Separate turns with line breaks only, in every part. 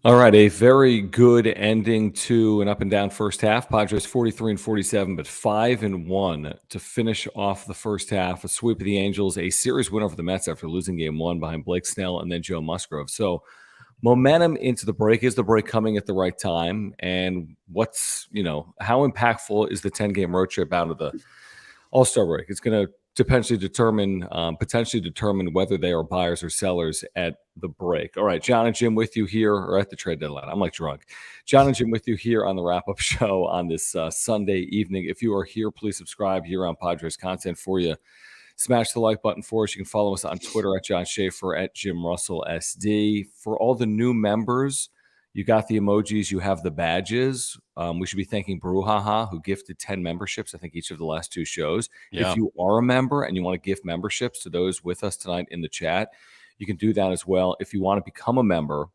All right, a very good ending to an up and down first half. Padres 43-47, but 5-1 to finish off the first half. A sweep of the Angels, a series win over the Mets after losing game one behind Blake Snell and then Joe Musgrove. So momentum into the break. Is the break coming at the right time? And how impactful is the 10-game road trip out of the All-Star break? It's going to potentially determine whether they are buyers or sellers at the break. All right, John and Jim with you here, or at the trade deadline. I'm like drunk. John and Jim with you here on the wrap-up show on this Sunday evening. If you are here, please subscribe here on Padres content for you. Smash the like button for us. You can follow us on Twitter at John Schaefer, at Jim Russell SD. For all the new members, you got the emojis, you have the badges. We should be thanking Brouhaha, who gifted 10 memberships, I think, each of the last two shows.
Yeah.
If you are a member and you want to gift memberships to those with us tonight in the chat, you can do that as well. If you want to become a member,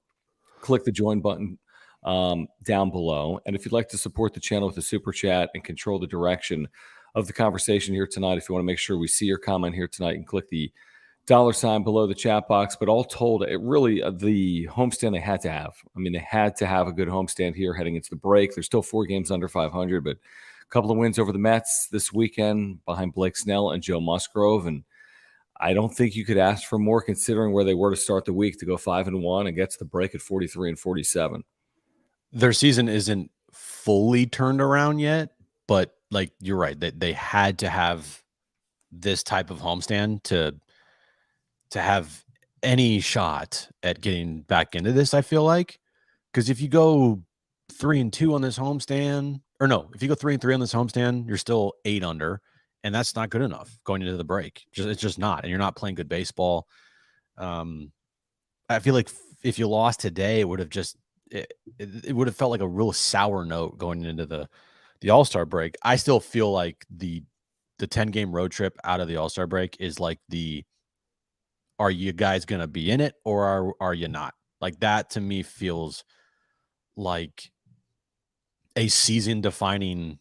click the join button down below. And if you'd like to support the channel with a super chat and control the direction of the conversation here tonight, if you want to make sure we see your comment here tonight, and click the $ below the chat box. But all told, it really the homestand they had to have. I mean, they had to have a good homestand here heading into the break. There's still 4 games under 500, but a couple of wins over the Mets this weekend behind Blake Snell and Joe Musgrove. And I don't think you could ask for more considering where they were to start the week, to go 5-1 and get to the break at 43-47.
Their season isn't fully turned around yet, but like you're right, they had to have this type of homestand to have any shot at getting back into this, I feel like. Because if you go 3-2 on this homestand, or no, if you go 3-3 on this homestand, you're still 8 under, and that's not good enough going into the break. It's just not, and you're not playing good baseball. I feel like if you lost today, it would have just it would have felt like a real sour note going into the All-Star break. I still feel like the 10-game road trip out of the All-Star break is like are you guys going to be in it, or are you not? Like, that to me feels like a season defining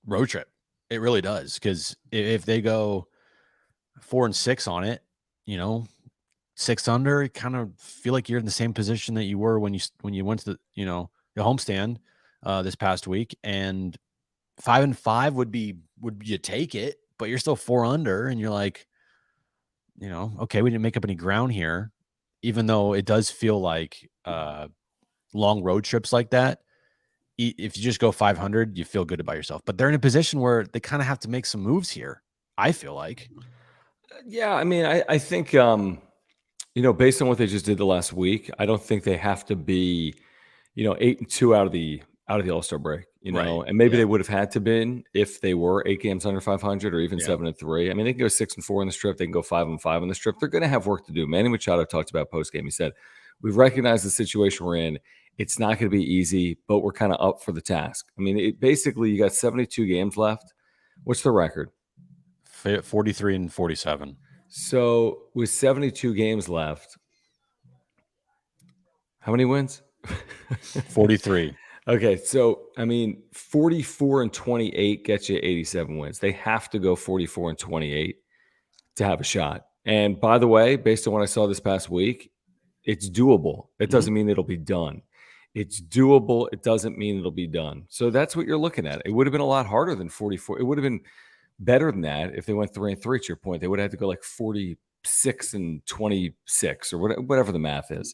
road trip. It really does. Because if they go 4-6 on it, 6 under, you kind of feel like you're in the same position that you were when you went to the homestand this past week. And 5-5 would you take it, but you're still 4 under, and you're like, okay, we didn't make up any ground here, even though it does feel like long road trips like that. If you just go 500, you feel good about yourself. But they're in a position where they kind of have to make some moves here, I feel like.
Yeah, I mean, I think, based on what they just did the last week, I don't think they have to be, 8-2 out of the All-Star break,
Right.
and maybe they would have had to been if they were 8 games under 500 or even 7-3. I mean, they can go 6-4 in the strip. They can go 5-5 on the strip. They're going to have work to do. Manny Machado talked about postgame. He said, "We've recognized the situation we're in. It's not going to be easy, but we're kind of up for the task." I mean, basically, you got 72 games left. What's the record?
43-47.
So with 72 games left, how many wins?
43.
Okay, so I mean, 44-28 gets you 87 wins. They have to go 44-28 to have a shot. And by the way, based on what I saw this past week, it's doable. It doesn't mean it'll be done. It's doable. It doesn't mean it'll be done. So that's what you're looking at. It would have been a lot harder than 44. It would have been better than that if they went 3-3. To your point, they would have had to go like 46-26 or whatever the math is.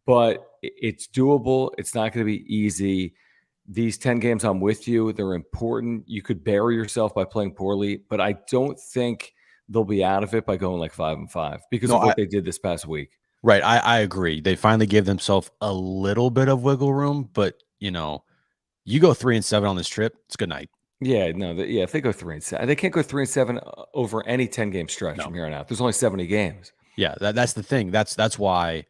But it's doable. It's not going to be easy. These 10 games, I'm with you. They're important. You could bury yourself by playing poorly, but I don't think they'll be out of it by going like 5-5 because of what they did this past week.
Right. I agree. They finally gave themselves a little bit of wiggle room, but you go 3-7 on this trip, it's good night.
Yeah, no, if they go 3-7, they can't go 3-7 over any 10-game stretch from here on out. There's only 70 games.
Yeah, that's the thing. That's why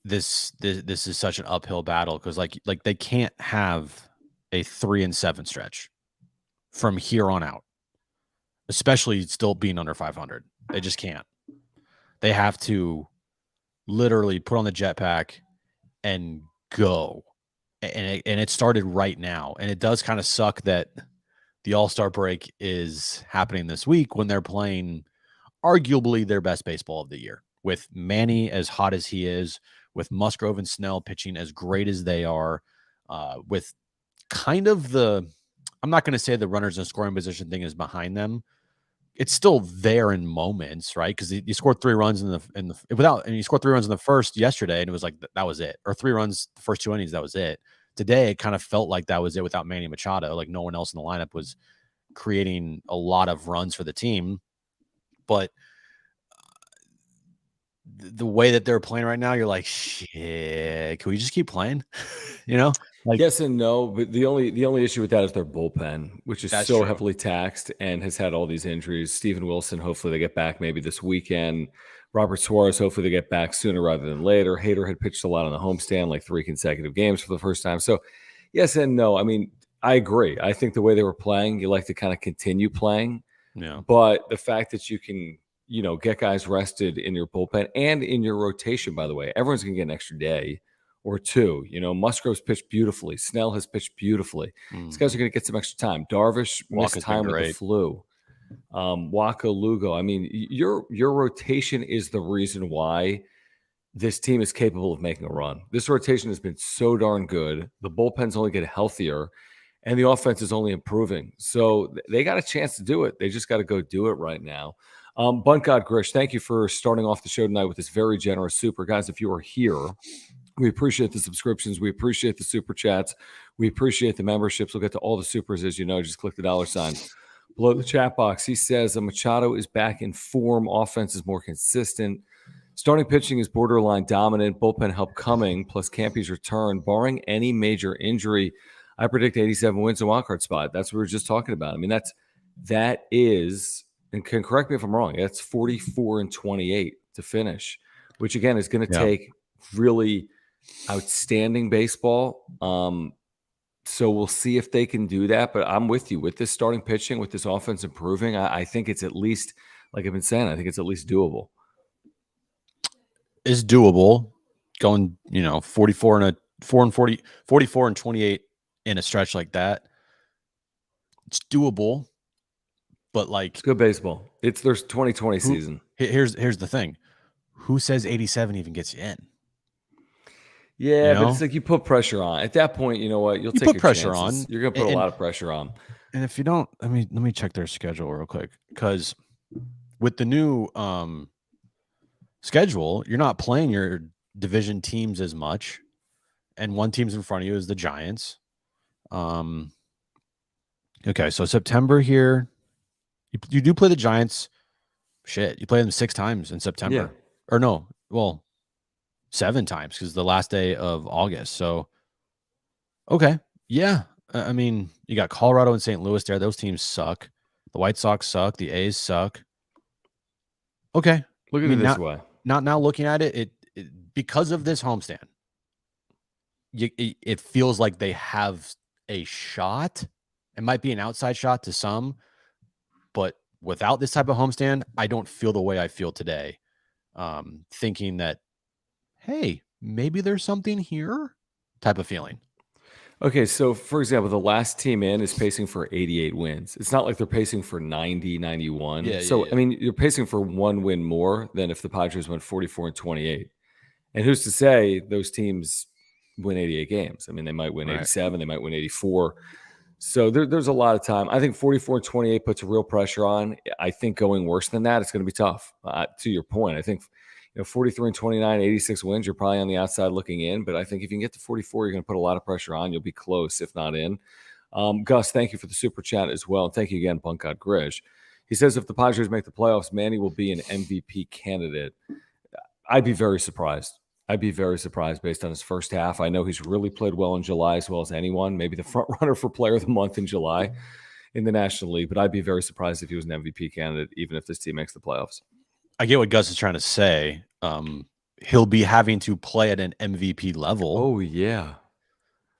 this is such an uphill battle, because like they can't have a 3-7 stretch from here on out, especially still being under 500. They just can't. They have to literally put on the jetpack and go. And it started right now. And it does kind of suck that the All-Star break is happening this week when they're playing arguably their best baseball of the year, with Manny as hot as he is, with Musgrove and Snell pitching as great as they are, with kind of I'm not going to say the runners in scoring position thing is behind them. It's still there in moments, right? Because you scored 3 runs and you scored 3 runs in the first yesterday, and it was like that was it, or 3 runs the first 2 innings, that was it. Today, it kind of felt like that was it without Manny Machado. Like no one else in the lineup was creating a lot of runs for the team, but the way that they're playing right now, you're like, shit, can we just keep playing? Like
yes and no, but the only issue with that is their bullpen, which is so
true.
heavily taxed and has had all these injuries. Steven Wilson, hopefully they get back maybe this weekend. Robert Suarez, hopefully they get back sooner rather than later. Hader had pitched a lot on the homestand, like 3 consecutive games for the first time. So yes and no. I mean, I agree. I think the way they were playing, you like to kind of continue playing.
Yeah.
But the fact that you can, get guys rested in your bullpen and in your rotation, by the way, everyone's going to get an extra day or 2. Musgrove's pitched beautifully. Snell has pitched beautifully. These guys are going to get some extra time. Darvish missed time with the flu. Waka, Lugo. I mean, your rotation is the reason why this team is capable of making a run. This rotation has been so darn good. The bullpen's only get healthier, and the offense is only improving. So they got a chance to do it. They just got to go do it right now. Bunt God Grish, thank you for starting off the show tonight with this very generous super. Guys, if you are here, we appreciate the subscriptions. We appreciate the super chats. We appreciate the memberships. We'll get to all the supers, as you know. Just click the $sign below the chat box. He says Machado is back in form. Offense is more consistent. Starting pitching is borderline dominant. Bullpen help coming, plus Campy's return. Barring any major injury, I predict 87 wins in wildcard spot. That's what we were just talking about. I mean, that is, and can correct me if I'm wrong, that's 44-28 to finish, which again is going to take really outstanding baseball. So we'll see if they can do that. But I'm with you with this starting pitching, with this offense improving. I think it's at least, like I've been saying, I think it's at least doable.
Is doable. Going, 44 and 28 in a stretch like that. It's doable. But
it's good baseball. It's their 2020 season.
Here's the thing. Who says 87 even gets you in?
Yeah, but it's like you put pressure on. At that point, you know what? You'll take your
pressure
chances.
on.
You're going to put a lot of pressure on.
And if you don't, let me check their schedule real quick, because with the new schedule, you're not playing your division teams as much, and one team's in front of you is the Giants. Okay, so September here, you do play the Giants. Shit, you play them 6 times in September.
Yeah.
Or no, well, 7 times because the last day of August. So, okay, yeah. I mean, you got Colorado and St. Louis there. Those teams suck. The White Sox suck. The A's suck. Okay,
look at it this way.
Now looking at it, because of this homestand, it feels like they have a shot. It might be an outside shot to some, but without this type of homestand, I don't feel the way I feel today. Thinking that, hey, maybe there's something here type of feeling.
Okay, so for example, the last team in is pacing for 88 wins. It's not like they're pacing for 90, 91.
Yeah,
so,
yeah.
I mean, you're pacing for 1 win more than if the Padres went 44-28. And who's to say those teams win 88 games? I mean, they might win 87, they might win 84. So there's a lot of time. I think 44-28 puts a real pressure on. I think going worse than that, it's going to be tough. To your point, I think 43-29, 86 wins, you're probably on the outside looking in. But I think if you can get to 44, you're going to put a lot of pressure on. You'll be close, if not in. Gus, thank you for the super chat as well. And thank you again, Bunt God Grish. He says if the Padres make the playoffs, Manny will be an MVP candidate. I'd be very surprised. Based on his first half. I know he's really played well in July as well as anyone, maybe the front runner for player of the month in July in the National League, but I'd be very surprised if he was an MVP candidate, even if this team makes the playoffs.
I get what Gus is trying to say. He'll be having to play at an MVP level.
Oh, yeah.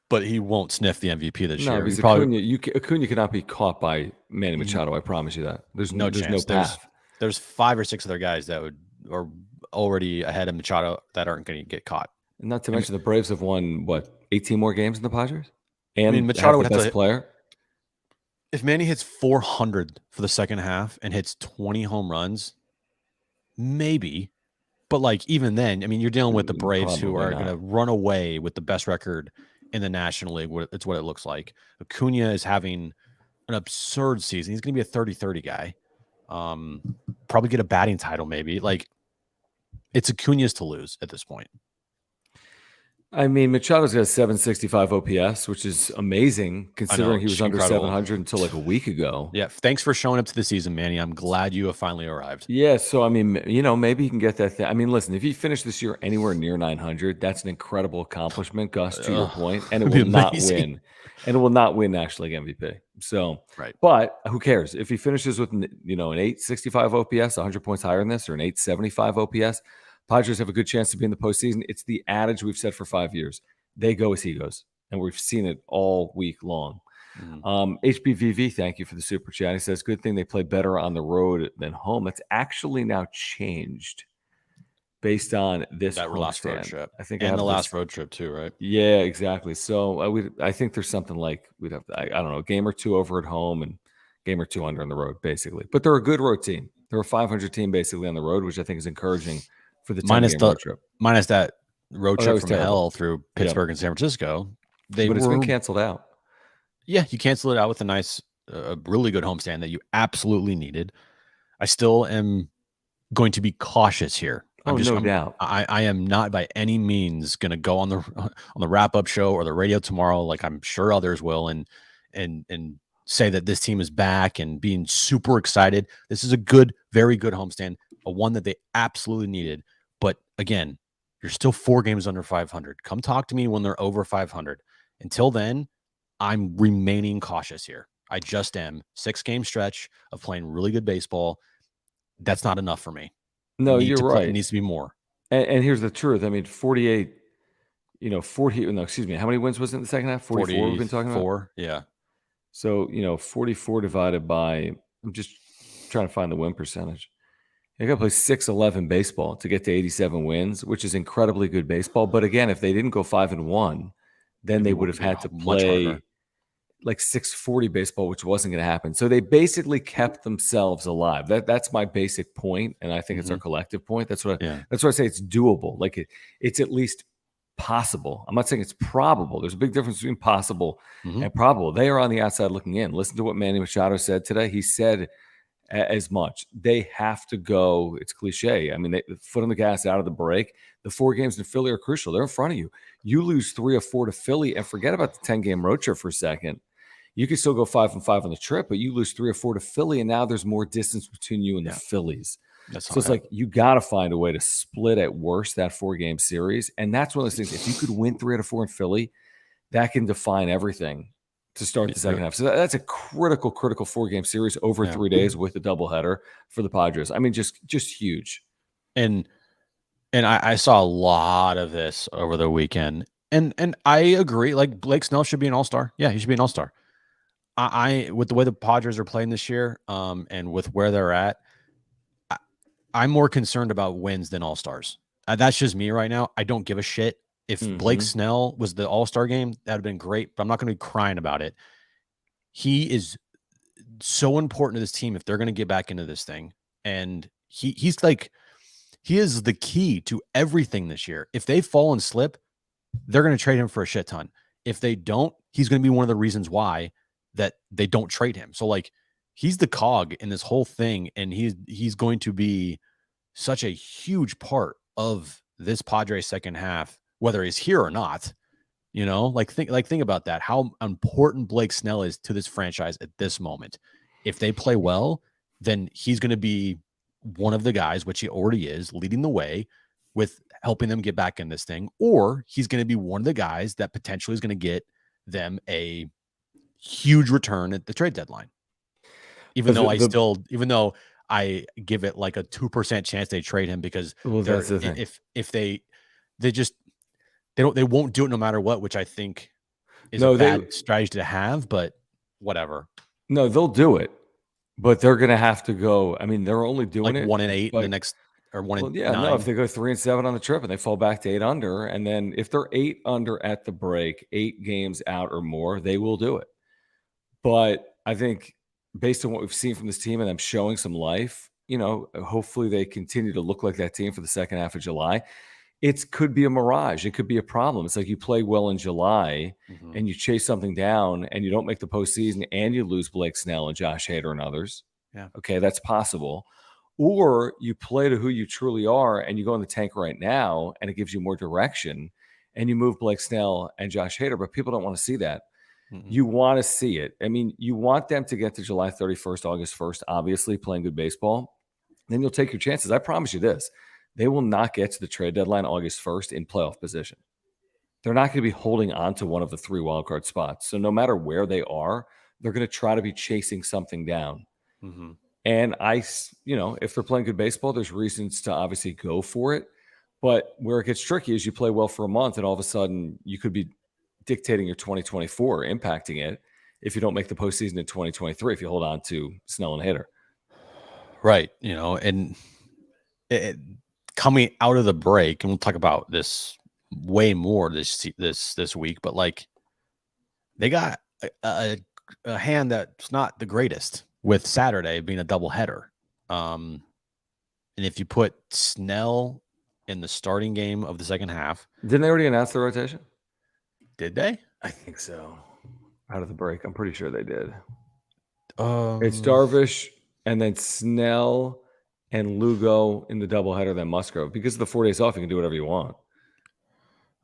But he won't sniff the MVP this year.
Because Acuna cannot be caught by Manny Machado. I promise you that. There's no path.
There's 5 or 6 other guys that are already ahead of Machado that aren't going to get caught.
And not to mention the Braves have won, 18 more games than the Padres? And
Machado would
have the best player?
If Manny hits 400 for the second half and hits 20 home runs, maybe. But like even then, I mean, you're dealing with the Braves who
Probably
are going to
not.
run away with the best record in the National League. It's what it looks like. Acuna is having an absurd season. He's going to be a 30-30 guy. Probably get a batting title, maybe. Like it's Acuna's to lose at this point.
I mean, Machado's got a 765 OPS, which is amazing considering he was under
incredible.
700 until like a week ago.
Yeah. Thanks for showing up to the season, Manny. I'm glad you have finally arrived.
Yeah. So, I mean, you know, maybe he can get that thing. I mean, listen, if he finished this year anywhere near 900, that's an incredible accomplishment, Gus, to your point, and it will not win. And it will not win National League MVP. So,
right.
But who cares? If he finishes with, you know, an 865 OPS, 100 points higher than this, or an 875 OPS, Padres have a good chance to be in the postseason. It's the adage we've said for 5 years. They go as he goes. And we've seen it all week long. HBVV, thank you for the super chat. He says, good thing they play better on the road than home. It's actually now changed based on this
last road trip.
I think
and the last road trip too, right?
Yeah, exactly. So I think there's something like we'd have to, I don't know, a game or two over at home and game or two under on the road, basically. But they're a good road team. They're a 500 team basically on the road, which I think is encouraging for the 10-game road trip.
Minus that road trip from hell through Pittsburgh and San Francisco.
But it's been canceled out.
Yeah, you canceled it out with a nice, really good homestand that you absolutely needed. I still am going to be cautious here.
No doubt.
I am not by any means going to go on the wrap up show or the radio tomorrow, like I'm sure others will, and say that this team is back and being super excited. This is a good, very good homestand, a one that they absolutely needed. But again, you're still 4 games under 500. Come talk to me when they're over 500. Until then, I'm remaining cautious here. I just am. 6-game stretch of playing really good baseball. That's not enough for me.
No, you're right.
It needs to be more.
And here's the truth. I mean, 48, 40, no, excuse me. How many wins was it in the second half? 44 we've been talking about?
44, yeah.
So, 44 divided by, I'm just trying to find the win percentage. They got to play 6-11 baseball to get to 87 wins, which is incredibly good baseball. But again, if they didn't go 5-1, then they would have had to play like 640 baseball, which wasn't going to happen. So they basically kept themselves alive. That's my basic point, and I think it's our collective point. That's what I say. It's doable. Like it's at least possible. I'm not saying it's probable. There's a big difference between possible and probable. They are on the outside looking in. Listen to what Manny Machado said today. He said as much. They have to go. It's cliche. I mean, they foot on the gas out of the break. The 4 games in Philly are crucial. They're in front of you. You lose 3 or 4 to Philly, and forget about the 10-game road trip for a second. You can still go 5-5 on the trip, but you lose 3 or 4 to Philly, and now there's more distance between you and the Phillies. So it's like you got to find a way to split at worst that 4-game series, and that's one of those things. If you could win 3 out of 4 in Philly, that can define everything to start the second half. So that's a critical 4-game series over 3 days with a doubleheader for the Padres. I mean, just huge.
And I saw a lot of this over the weekend, and I agree. Like Blake Snell should be an all-star. Yeah, he should be an all-star. I with the way the Padres are playing this year, and with where they're at, I'm more concerned about wins than all-stars. That's just me right now. I don't give a shit. If Blake Snell was the all-star game, that would have been great, but I'm not going to be crying about it. He is so important to this team if they're going to get back into this thing. And he's like, he is the key to everything this year. If they fall and slip, they're going to trade him for a shit ton. If they don't, he's going to be one of the reasons why that they don't trade him. So like, he's the cog in this whole thing, and he's going to be such a huge part of this Padres second half, whether he's here or not. Think about that. How important Blake Snell is to this franchise at this moment. If they play well, then he's going to be one of the guys, which he already is, leading the way with helping them get back in this thing, or he's going to be one of the guys that potentially is going to get them a huge return at the trade deadline. Even though I give it like a 2% chance they trade him, because
that's the thing.
If they won't do it no matter what, which I think is a bad strategy to have, but whatever.
No, they'll do it, but they're going to have to go. I mean, they're only doing
like
it
1-8 in the next, or 1-9.
No, if they go 3-7 on the trip and they fall back to 8 under, and then if they're 8 under at the break, 8 games out or more, they will do it. But I think based on what we've seen from this team and them showing some life, hopefully they continue to look like that team for the second half of July. It could be a mirage. It could be a problem. It's like you play well in July and you chase something down and you don't make the postseason and you lose Blake Snell and Josh Hader and others.
Yeah.
Okay, that's possible. Or you play to who you truly are and you go in the tank right now and it gives you more direction and you move Blake Snell and Josh Hader, but people don't want to see that. You want to see it. I mean, you want them to get to July 31st, August 1st, obviously playing good baseball. Then you'll take your chances. I promise you this. They will not get to the trade deadline August 1st in playoff position. They're not going to be holding on to one of the 3 wildcard spots. So no matter where they are, they're going to try to be chasing something down. And if they're playing good baseball, there's reasons to obviously go for it. But where it gets tricky is you play well for a month and all of a sudden you could be dictating your 2024, impacting it if you don't make the postseason in 2023, if you hold on to Snell and Hader.
Right. And coming out of the break, and we'll talk about this way more this week, but like they got a hand that's not the greatest with Saturday being a doubleheader. And if you put Snell in the starting game of the second half.
Didn't they already announce the rotation?
Did they?
I think so. Out of the break. I'm pretty sure they did.
It's
Darvish and then Snell and Lugo in the doubleheader, then Musgrove. Because of the 4 days off, you can do whatever you want.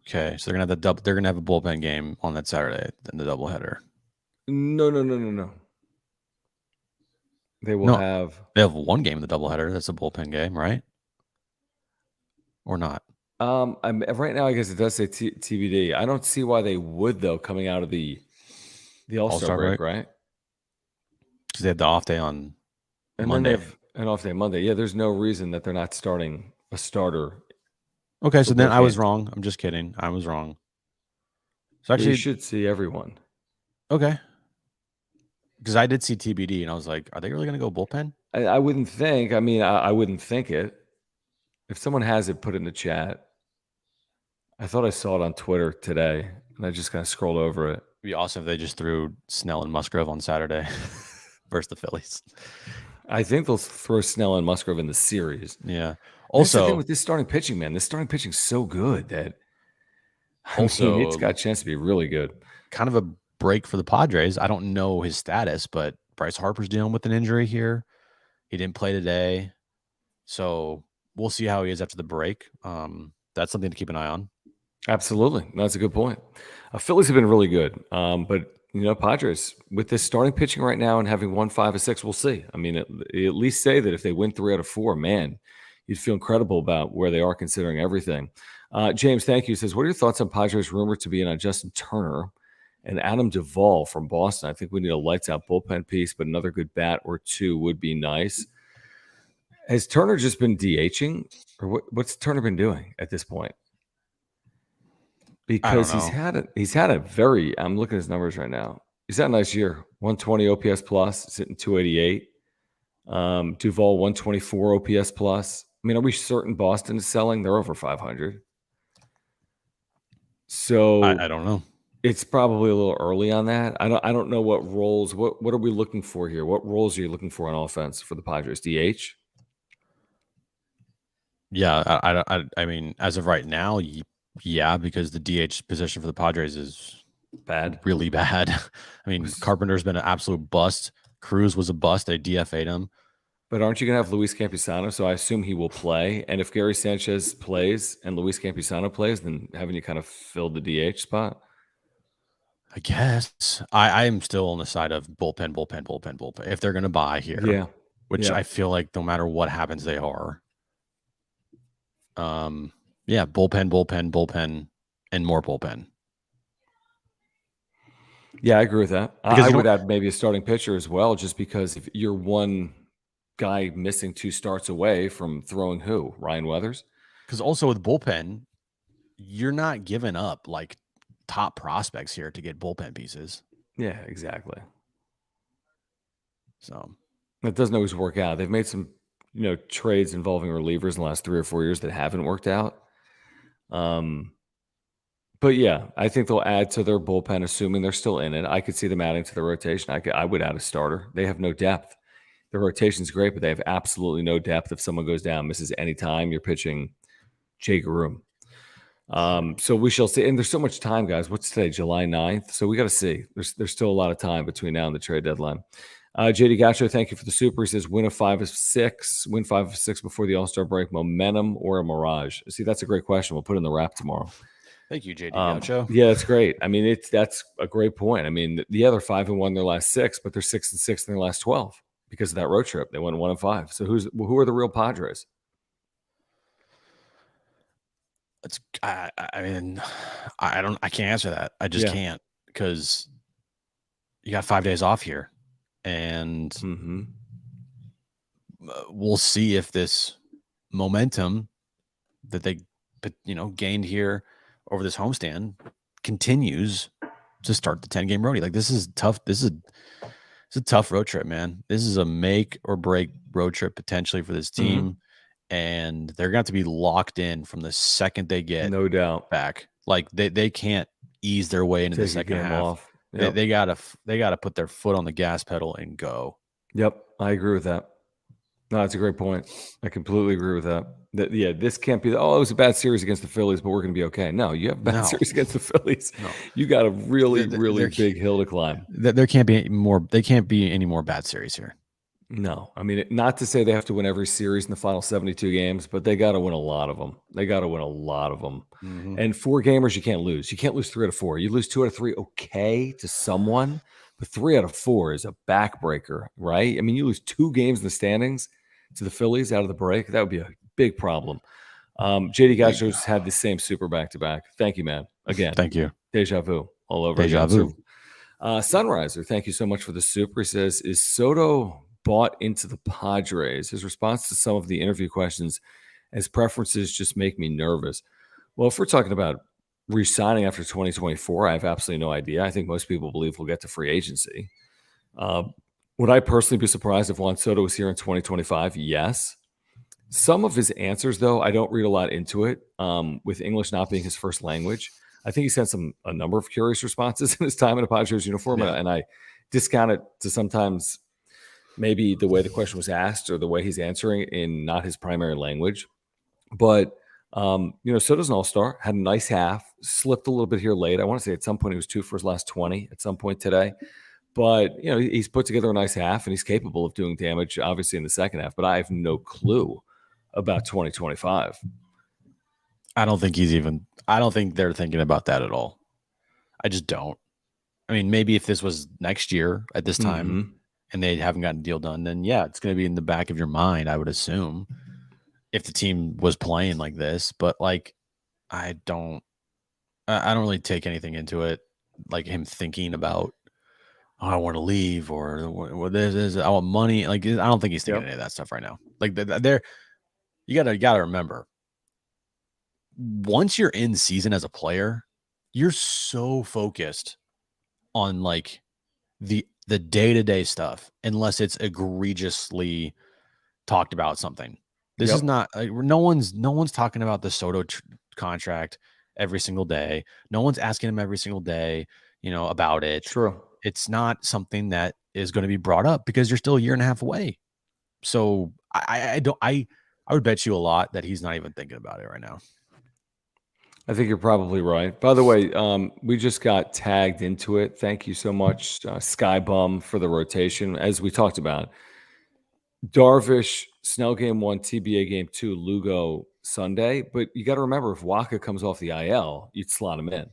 Okay, so they're gonna have a bullpen game on that Saturday in the doubleheader.
No. They have
one game in the doubleheader. That's a bullpen game, right? Or not?
Right now, I guess it does say TBD. I don't see why they would though, coming out of the All-Star break, right?
Because they have the off day on
and
Monday.
Then they have an off day Monday. Yeah, there's no reason that they're not starting a starter.
Okay, so then I was wrong. I'm just kidding. I was wrong. So actually,
you should see everyone.
Okay. Because I did see TBD, and I was like, are they really going to go bullpen?
I wouldn't think. I mean, I wouldn't think it. If someone has it, put it in the chat. I thought I saw it on Twitter today, and I just kind of scrolled over it.
It'd be awesome if they just threw Snell and Musgrove on Saturday versus the Phillies.
I think they'll throw Snell and Musgrove in the series.
Yeah.
Also, the thing with this starting pitching, man, this starting pitching's so good that it's got a chance to be really good.
Kind of a break for the Padres. I don't know his status, but Bryce Harper's dealing with an injury here. He didn't play today. So we'll see how he is after the break. That's something to keep an eye on.
Absolutely. That's a good point. Phillies have been really good. But, Padres, with this starting pitching right now and having won 5 of 6, we'll see. I mean, at least say that if they win 3 out of 4, man, you'd feel incredible about where they are considering everything. James, thank you. Says, what are your thoughts on Padres' rumored to be in on Justin Turner and Adam Duvall from Boston? I think we need a lights-out bullpen piece, but another good bat or two would be nice. Has Turner just been DHing? Or what's Turner been doing at this point? Because he's had a very, I'm looking at his numbers right now. He's had a nice year. 120 OPS plus, sitting 288. Duvall 124 OPS plus. I mean, are we certain Boston is selling? They're over 500. So
I don't know.
It's probably a little early on that. I don't know what roles. What are we looking for here? What roles are you looking for on offense for the Padres? DH?
Yeah, I mean, as of right now, yeah, because the DH position for the Padres is
bad,
really bad. I mean, Carpenter's been an absolute bust. Cruz was a bust. They DFA'd him.
But aren't you going to have Luis Campusano? So I assume he will play. And if Gary Sanchez plays and Luis Campusano plays, then haven't you kind of filled the DH spot?
I guess. I am still on the side of bullpen. If they're going to buy here, which I feel like no matter what happens, they are. Bullpen, and more bullpen.
Yeah, I agree with that. I would add maybe a starting pitcher as well, just because if you're one guy missing 2 starts away from throwing Ryan Weathers?
Because also with bullpen, you're not giving up like top prospects here to get bullpen pieces.
Yeah, exactly.
So
it doesn't always work out. They've made some trades involving relievers in the last 3 or 4 years that haven't worked out. But yeah, I think they'll add to their bullpen, assuming they're still in it. I could see them adding to the rotation. I would add a starter. They have no depth. The rotation's great, but they have absolutely no depth. If someone goes down, misses any time, you're pitching Jay Groom. So we shall see. And there's so much time, guys. What's today? July 9th. So we got to see. There's still a lot of time between now and the trade deadline. JD Gacho, thank you for the super. He says, win 5 of 6 before the All-Star break. Momentum or a mirage? See, that's a great question. We'll put it in the wrap tomorrow.
Thank you, JD Gacho.
Yeah, that's great. I mean, that's a great point. I mean, the other 5-1 their last 6, but they're 6-6 in their last 12 because of that road trip. They went 1-5. So who are the real Padres?
I mean, I can't answer that. I just can't, because you got 5 days off here, and we'll see if this momentum that they gained here over this homestand continues to start the 10-game roadie. Like, this is tough. It's a tough road trip, man. This is a make or break road trip potentially for this team. And they're going to have to be locked in from the second they get
no doubt
back. Like, they can't ease their way into the second half.
Off. Yep.
They gotta put their foot on the gas pedal and go.
Yep, I agree with that. No, that's a great point. I completely agree with that. This can't be. It was a bad series against the Phillies, but we're going to be okay. No, you have a bad series against the Phillies. No. You got a really big hill to climb.
There can't be more. They can't be any more bad series here.
No, I mean, not to say they have to win every series in the final 72 games, but they got to win a lot of them. And 4 gamers, you can't lose. You can't lose 3 out of 4. You lose 2 out of 3, okay, to someone, but 3 out of 4 is a backbreaker, right? I mean, you lose 2 games in the standings to the Phillies out of the break. That would be a big problem. JD Gacho's had the same super back-to-back. Thank you, man. Again,
thank you.
Deja vu all over
again. Vu.
Sunriser, thank you so much for the super. He says, is Soto bought into the Padres? His response to some of the interview questions as preferences just make me nervous. Well, if we're talking about re-signing after 2024, I have absolutely no idea. I think most people believe we'll get to free agency. Would I personally be surprised if Juan Soto was here in 2025? Yes. Some of his answers, though, I don't read a lot into it, with English not being his first language. I think he sent a number of curious responses in his time in a Padres uniform, and I discount it to sometimes maybe the way the question was asked or the way he's answering in not his primary language. But, Soto's an all-star, had a nice half, slipped a little bit here late. I want to say at some point he was 2 for his last 20 at some point today. But, he's put together a nice half, and he's capable of doing damage, obviously, in the second half. But I have no clue about 2025.
I don't think they're thinking about that at all. I just don't. I mean, maybe if this was next year at this time, and they haven't gotten a deal done, then it's going to be in the back of your mind, I would assume, if the team was playing like this. But I don't really take anything into it, like him thinking about, I want to leave, or this is, I want money. I don't think he's thinking any of that stuff right now. You gotta remember, once you're in season as a player, you're so focused on the day-to-day stuff, unless it's egregiously talked about something. This is not no one's talking about the Soto contract every single day. No one's asking him every single day, about it.
True.
It's not something that is going to be brought up because you're still a year and a half away. So I would bet you a lot that he's not even thinking about it right now.
I think you're probably right. By the way, we just got tagged into it. Thank you so much, Skybum, for the rotation. As we talked about, Darvish, Snell game 1, TBA game 2, Lugo Sunday. But you got to remember, if Waka comes off the IL, you'd slot him in.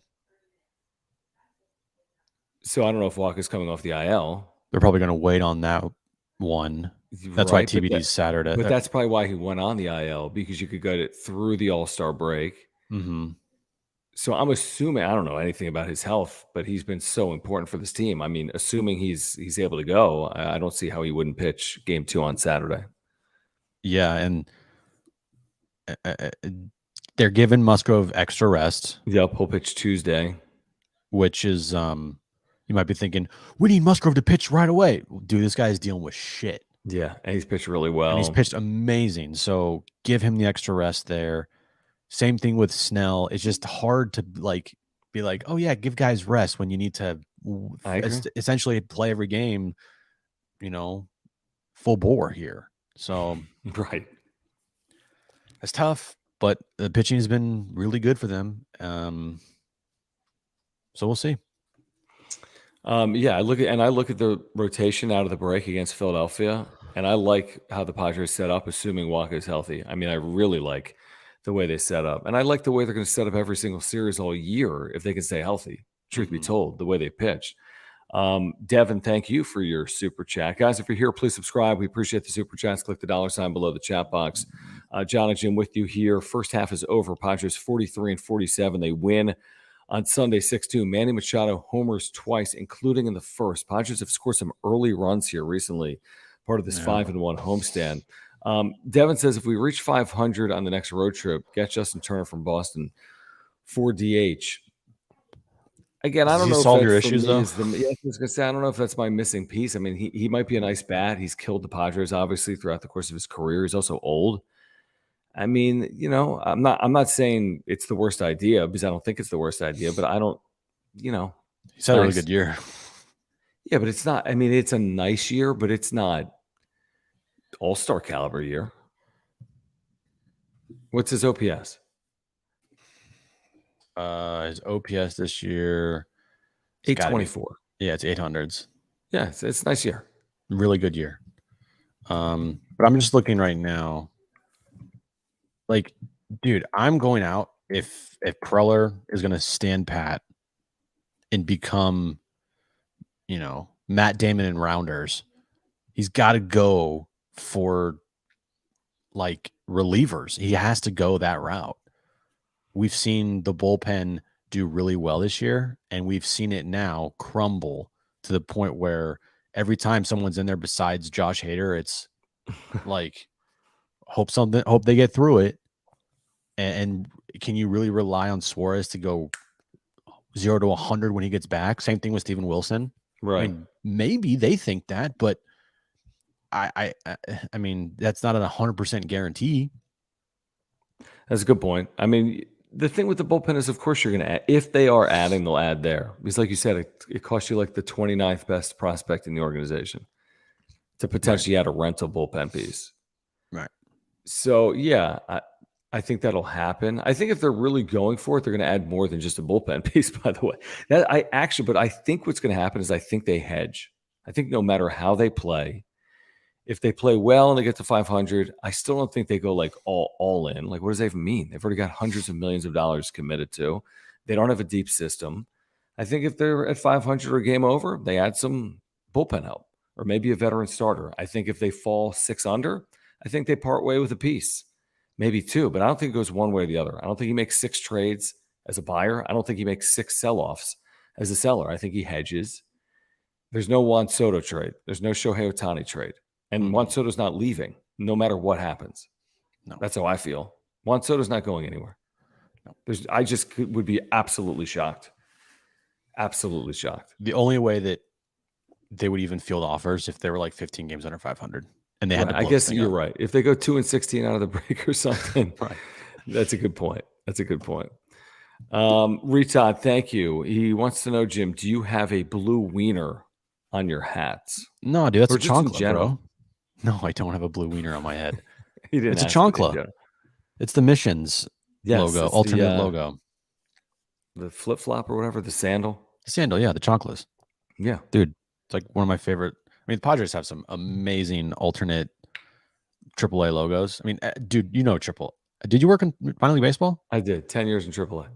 So I don't know if Waka's coming off the IL.
They're probably going to wait on that one. That's why TBD's Saturday.
But that's probably why he went on the IL, because you could get it through the All-Star break. So I'm assuming, I don't know anything about his health, but he's been so important for this team. I mean, assuming he's able to go, I don't see how he wouldn't pitch game 2 on Saturday.
Yeah, and they're giving Musgrove extra rest.
Yep, he'll pitch Tuesday.
Which is, you might be thinking, we need Musgrove to pitch right away. Dude, this guy is dealing with shit.
Yeah, and he's pitched really well.
And he's pitched amazing. So give him the extra rest there. Same thing with Snell. It's just hard to be like, oh yeah, give guys rest when you need to essentially play every game, full bore here. So
Right.
it's tough, but the pitching has been really good for them. So we'll see.
Yeah, I look at the rotation out of the break against Philadelphia, and I like how the Padres set up, assuming Walker is healthy. I mean, I really like the way they set up, and I like the way they're going to set up every single series all year if they can stay healthy. Truth be told, the way they pitch. Devin, thank you for your super chat, guys. If you're here, please subscribe. We appreciate the super chats. Click the $sign below the chat box. John and Jim with you here. First half is over. Padres 43-47. They win on Sunday 6-2. Manny Machado homers twice, including in the first. Padres have scored some early runs here recently, part of this 5-1 homestand. Devin says if we reach 500 on the next road trip, get Justin Turner from Boston for DH. Again, I don't know if
solve
that
your
for
issues,
me
though?
is I was gonna say I don't know if that's my missing piece. I mean, he might be a nice bat. He's killed the Padres obviously throughout the course of his career. He's also old. I mean, I'm not saying it's the worst idea because I don't think it's the worst idea, but I don't,
He's had a really good year.
Yeah, but it's not. I mean, it's a nice year, but it's not all-star caliber year. What's his OPS?
His OPS this year,
824.
Yeah, it's 800s.
Yeah, it's a nice year.
Really good year. But I'm just looking right now. Like, dude, I'm going out if Preller is going to stand pat and become, Matt Damon and Rounders. He's got to go for like relievers. He has to go that route. We've seen the bullpen do really well this year, and we've seen it now crumble to the point where every time someone's in there besides Josh Hader, it's like hope they get through it. And can you really rely on Suarez to go 0 to 100 when he gets back? Same thing with Steven Wilson.
Right.
I mean, maybe they think that, but I mean, that's not a 100% guarantee.
That's a good point. I mean, the thing with the bullpen is, of course, you're going to add. If they are adding, they'll add there. Because like you said, it costs you like the 29th best prospect in the organization to potentially add a rental bullpen piece.
Right.
So, yeah, I think that'll happen. I think if they're really going for it, they're going to add more than just a bullpen piece, by the way. But I think what's going to happen is I think they hedge. I think no matter how they play, if they play well and they get to 500, I still don't think they go like all in. Like, what does that even mean? They've already got hundreds of millions of dollars committed to. They don't have a deep system. I think if they're at 500 or game over, they add some bullpen help or maybe a veteran starter. I think if they fall 6 under, I think they part way with a piece, maybe 2, but I don't think it goes one way or the other. I don't think he makes 6 trades as a buyer. I don't think he makes 6 sell-offs as a seller. I think he hedges. There's no Juan Soto trade. There's no Shohei Ohtani trade. And Juan Soto's not leaving, no matter what happens.
No.
That's how I feel. Juan Soto's not going anywhere.
No.
I just would be absolutely shocked. Absolutely shocked.
The only way that they would even field offers if they were like 15 games under 500. And they had to blow
I guess
the thing
you're
up.
right. If they go 2-16 out of the break or something,
Right.
That's a good point. Retod, thank you. He wants to know, Jim, do you have a blue wiener on your hats?
No, dude, that's
Or
a
just in
chancla,
general?
bro. No, I don't have a blue wiener on my head.
He didn't.
It's a
ask me,
chancla.
did you?
It's the Missions logo,
it's
alternate logo.
The flip flop or whatever, the sandal.
The sandal, yeah, the chanclas.
Yeah,
dude, it's like one of my favorite. I mean, the Padres have some amazing alternate AAA logos. I mean, dude, triple. Did you work in minor league baseball?
I did 10 years in AAA.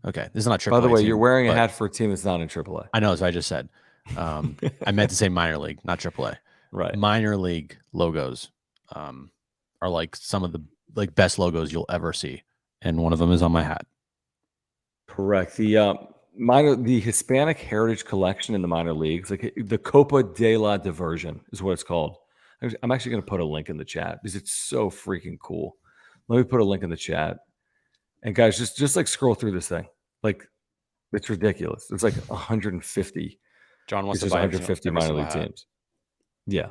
Okay, this is not AAA.
By the way,
team,
you're wearing a hat for a team that's not in AAA.
I know, as I just said. I meant to say minor league, not AAA.
Right.
Minor league logos are like some of the best logos you'll ever see, and one of them is on my hat.
Correct. The Hispanic Heritage Collection in the minor leagues, like the Copa de la Diversion is what it's called. I'm actually going to put a link in the chat because it's so freaking cool. Let me put a link in the chat. And guys, just like scroll through this thing. Like, it's ridiculous. It's like 150.
John wants
to buy 150 minor league teams. Yeah.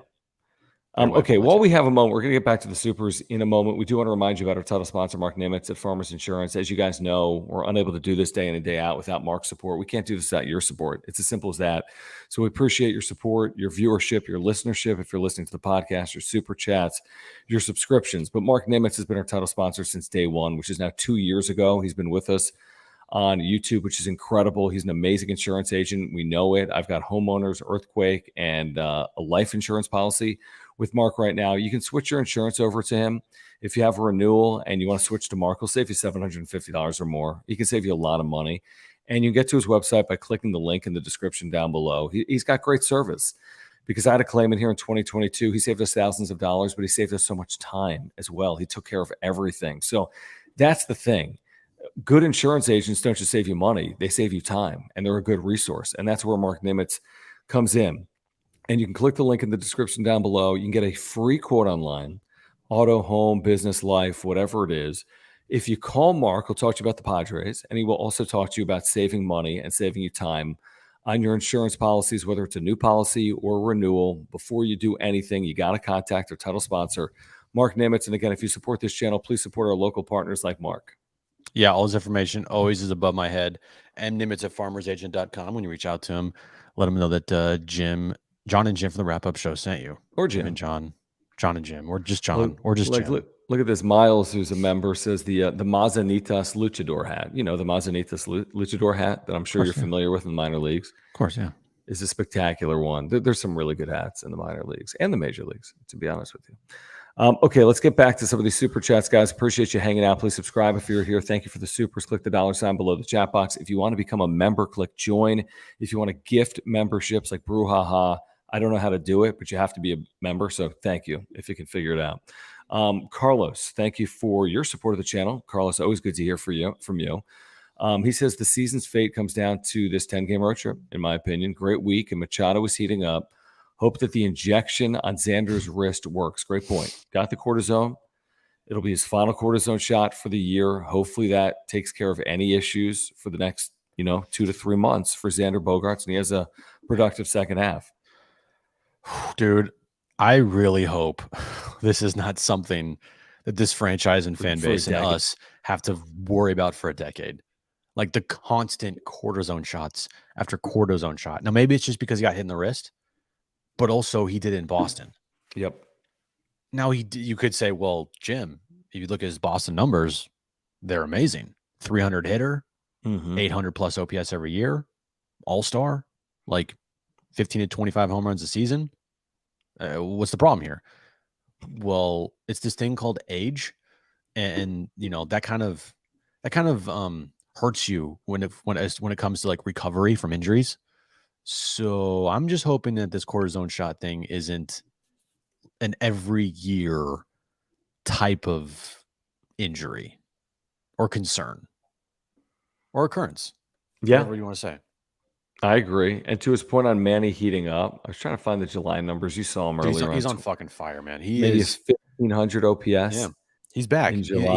Okay, while we have a moment, we're going to get back to the Supers in a moment. We do want to remind you about our title sponsor, Mark Nimitz at Farmers Insurance. As you guys know, we're unable to do this day in and day out without Mark's support. We can't do this without your support. It's as simple as that. So we appreciate your support, your viewership, your listenership, if you're listening to the podcast, your super chats, your subscriptions. But Mark Nimitz has been our title sponsor since day one, which is now 2 years ago. He's been with us on YouTube, which is incredible. He's an amazing insurance agent. We know it. I've got homeowners, earthquake, and a life insurance policy with Mark right now. You can switch your insurance over to him. If you have a renewal and you want to switch to Mark, he'll save you $750 or more. He can save you a lot of money. And you can get to his website by clicking the link in the description down below. He's got great service. Because I had a claimant here in 2022. He saved us thousands of dollars, but he saved us so much time as well. He took care of everything. So that's the thing. Good insurance agents don't just save you money, they save you time, and they're a good resource. And that's where Mark Nimitz comes in. And you can click the link in the description down below. You can get a free quote online, auto, home, business, life, whatever it is. If you call Mark, he'll talk to you about the Padres, and he will also talk to you about saving money and saving you time on your insurance policies, whether it's a new policy or renewal. Before you do anything, you got to contact our title sponsor, Mark Nimitz. And again, if you support this channel, please support our local partners like Mark.
Yeah, all his information always is above my head. And Nimitz at farmersagent.com. When you reach out to him, let him know that John and Jim from the wrap-up show sent you.
Or Jim.
And John and Jim, or just John, or just Jim.
Look at this. Miles, who's a member, says the Mazanitas Luchador hat. You know, the Mazanitas Luchador hat that I'm sure you're familiar with in the minor leagues.
Of course, yeah.
Is a spectacular one. There's some really good hats in the minor leagues and the major leagues, to be honest with you. Okay, let's get back to some of these super chats, guys. Appreciate you hanging out. Please subscribe if you're here. Thank you for the supers. Click the $ below the chat box. If you want to become a member, click join. If you want to gift memberships like Brouhaha, I don't know how to do it, but you have to be a member. So thank you if you can figure it out. Carlos, thank you for your support of the channel. Carlos, always good to hear from you. He says the season's fate comes down to this 10-game road trip, in my opinion. Great week, and Machado is heating up. Hope that the injection on Xander's wrist works. Great point. Got the cortisone. It'll be his final cortisone shot for the year. Hopefully that takes care of any issues for the next, 2 to 3 months for Xander Bogaerts, and he has a productive second half.
Dude, I really hope this is not something that this franchise and fan base and us have to worry about for a decade. Like the constant cortisone shots after cortisone shot. Now, maybe it's just because he got hit in the wrist, but also he did it in Boston.
Yep.
Now, you could say, well, Jim, if you look at his Boston numbers, they're amazing. 300 hitter, 800 plus OPS every year, all-star, like 15 to 25 home runs a season. What's the problem here? Well, it's this thing called age, and that kind of hurts you when it comes to like recovery from injuries. So I'm just hoping that this cortisone shot thing isn't an every year type of injury or concern or occurrence.
Yeah.
Whatever you want to say.
I agree. And to his point on Manny heating up, I was trying to find the July numbers. You saw him earlier.
He's on fucking fire, man.
Maybe is 1,500 OPS.
Yeah, he's back.
In July.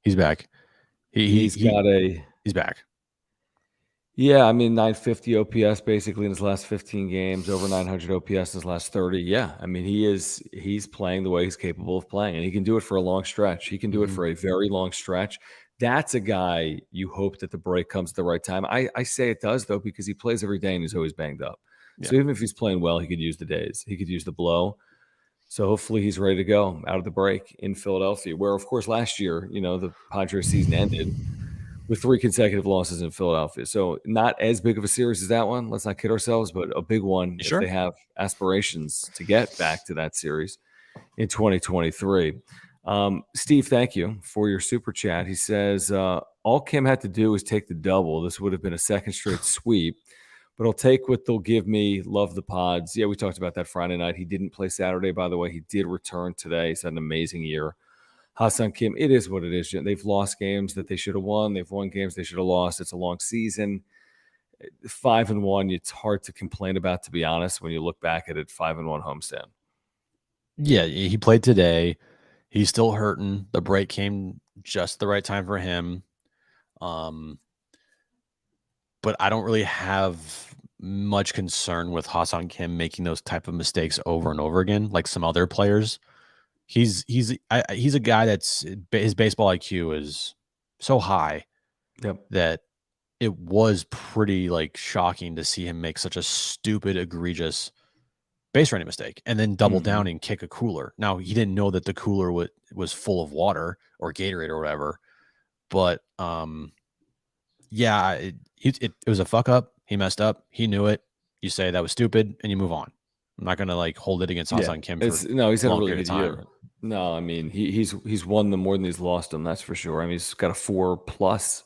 He's back. He's back.
Yeah, I mean 950 OPS basically in his last 15 games, over 900 OPS in his last 30. Yeah, I mean he's playing the way he's capable of playing, and he can do it for a long stretch. He can do it for a very long stretch. That's a guy you hope that the break comes at the right time. I say it does, though, because he plays every day and he's always banged up. Yeah. So even if he's playing well, he could use the days. He could use the blow. So hopefully he's ready to go out of the break in Philadelphia, where, of course, last year, the Padres season ended with 3 consecutive losses in Philadelphia. So not as big of a series as that one. Let's not kid ourselves, but a big one if they have aspirations to get back to that series in 2023. Steve, thank you for your super chat. He says, all Kim had to do was take the double. This would have been a second straight sweep, but I'll take what they'll give me. Love the pods. Yeah, we talked about that Friday night. He didn't play Saturday, by the way. He did return today. He's had an amazing year. Hassan Kim, it is what it is. They've lost games that they should have won. They've won games they should have lost. It's a long season. 5-1, it's hard to complain about, to be honest, when you look back at it, 5-1 homestand.
Yeah, he played today. He's still hurting. The break came just the right time for him. But I don't really have much concern with Ha-Seong Kim making those type of mistakes over and over again, like some other players. He's a guy that's his baseball IQ is so high
Yep.
that it was pretty like shocking to see him make such a stupid, egregious base running mistake and then double down and kick a cooler. Now he didn't know that the cooler was full of water or Gatorade or whatever, but yeah, it was a fuck up. He messed up. He knew it. You say that was stupid and you move on. I'm not gonna like hold it against Ha-Seong Kim for
he's had a really good
time.
year. No, I mean he's won them more than he's lost them. That's for sure. I mean he's got a 4+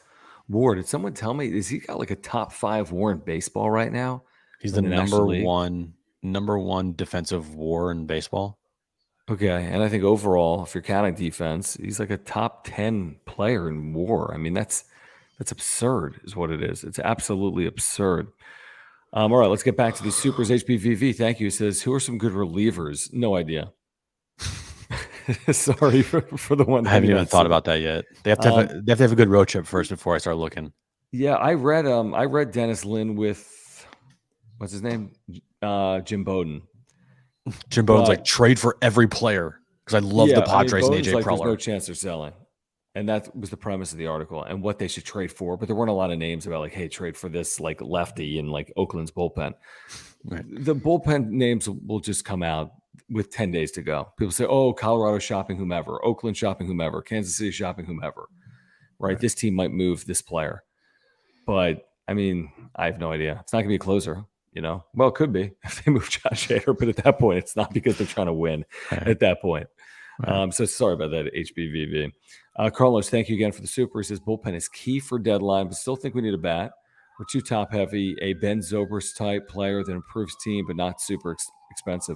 WAR. Did someone tell me? Is he got like a top 5 WAR in baseball right now?
He's
in
the
National League?
number one defensive WAR in baseball.
Okay, and I think overall, if you're counting defense, he's like a top 10 player in WAR. I mean that's absurd, is what it is. It's absolutely absurd. All right, let's get back to these supers. HBVV, thank you. Says, who are some good relievers? No idea. Sorry for the one.
I haven't even thought about that yet. They have to have a good road trip first before I start looking.
Yeah, I read Dennis Lin with what's his name, Jim Bowden.
Jim Bowden's like trade for every player because I love the Padres and AJ Preller.
There's no chance they're selling. And that was the premise of the article and what they should trade for. But there weren't a lot of names about like, hey, trade for this like lefty in like Oakland's bullpen. Right. The bullpen names will just come out with 10 days to go. People say, oh, Colorado shopping whomever, Oakland shopping whomever, Kansas City shopping whomever. Right? This team might move this player. But I mean, I have no idea. It's not going to be a closer. Well, it could be if they move Josh Hader, but at that point, it's not because they're trying to win at that point. Right. So sorry about that, HBVV. Carlos, thank you again for the super. He says bullpen is key for deadline, but still think we need a bat. We're too top heavy. A Ben Zobrist type player that improves team, but not super expensive.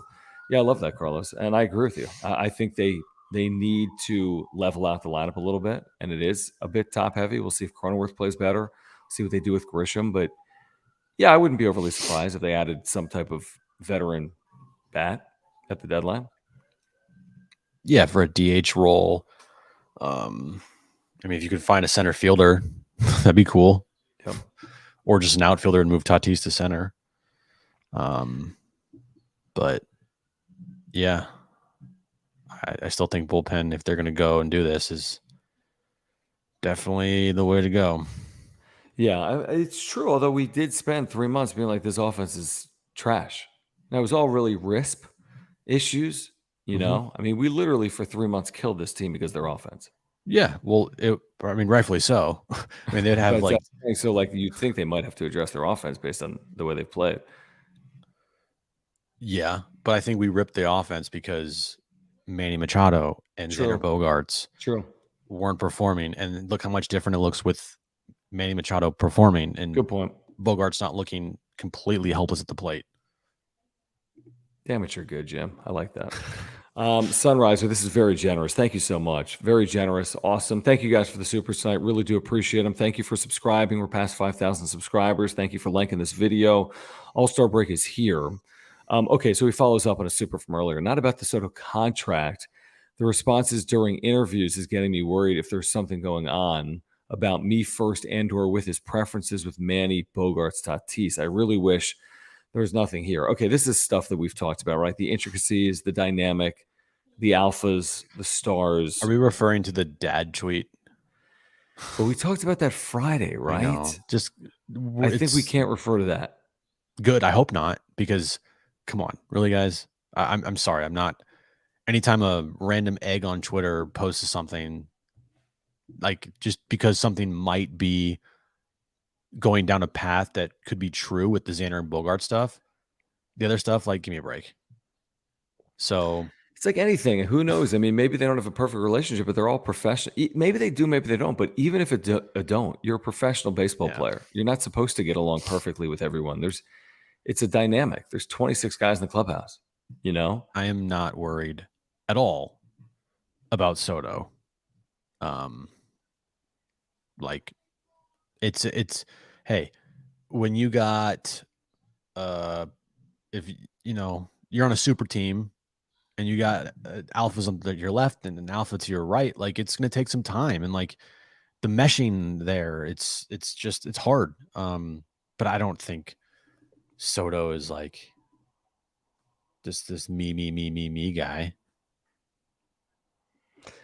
Yeah, I love that, Carlos, and I agree with you. I think they need to level out the lineup a little bit, and it is a bit top heavy. We'll see if Cronenworth plays better. See what they do with Grisham, but yeah, I wouldn't be overly surprised if they added some type of veteran bat at the deadline.
Yeah, for a DH role. I mean, if you could find a center fielder, that'd be cool.
Yep.
Or just an outfielder and move Tatis to center. But yeah, I still think bullpen, if they're going to go and do this, is definitely the way to go.
Yeah, it's true. Although we did spend 3 months being like, this offense is trash. Now, it was all really RISP issues. I mean, we literally for 3 months killed this team because of their offense.
Yeah, well, I mean, rightfully so. I mean, they'd have
you'd think they might have to address their offense based on the way they've played.
Yeah, but I think we ripped the offense because Manny Machado and Xander Bogaerts weren't performing, and look how much different it looks with Manny Machado performing, and
good point.
Bogaerts not looking completely helpless at the plate.
Damn it, you're good, Jim. I like that. Sunriser, this is very generous. Thank you so much. Very generous. Awesome. Thank you guys for the super tonight. Really do appreciate them. Thank you for subscribing. We're past 5,000 subscribers. Thank you for liking this video. All-Star break is here. Okay, so he follows up on a super from earlier. Not about the Soto contract. The responses during interviews is getting me worried if there's something going on about me first and/or with his preferences with Manny, Bogaerts, Tatis. I really wish there's nothing here. Okay, this is stuff that we've talked about, right? The intricacies, the dynamic, the alphas, the stars.
Are we referring to the dad tweet?
But we talked about that Friday, right? I think we can't refer to that.
Good. I hope not, because come on, really, guys. I'm sorry. I'm not. Anytime a random egg on Twitter posts something, like just because something might be going down a path that could be true with the Xander and Bogart stuff, the other stuff, like, give me a break. So
it's like anything. Who knows? I mean, maybe they don't have a perfect relationship, but they're all professional. Maybe they do, maybe they don't. But even if it don't, you're a professional baseball player. You're not supposed to get along perfectly with everyone. It's a dynamic. There's 26 guys in the clubhouse.
I am not worried at all about Soto. Like it's hey, when you got if you're on a super team and you got alphas on your left and an alpha to your right, like it's going to take some time, and like the meshing there, it's hard. But I don't think Soto is like this me guy.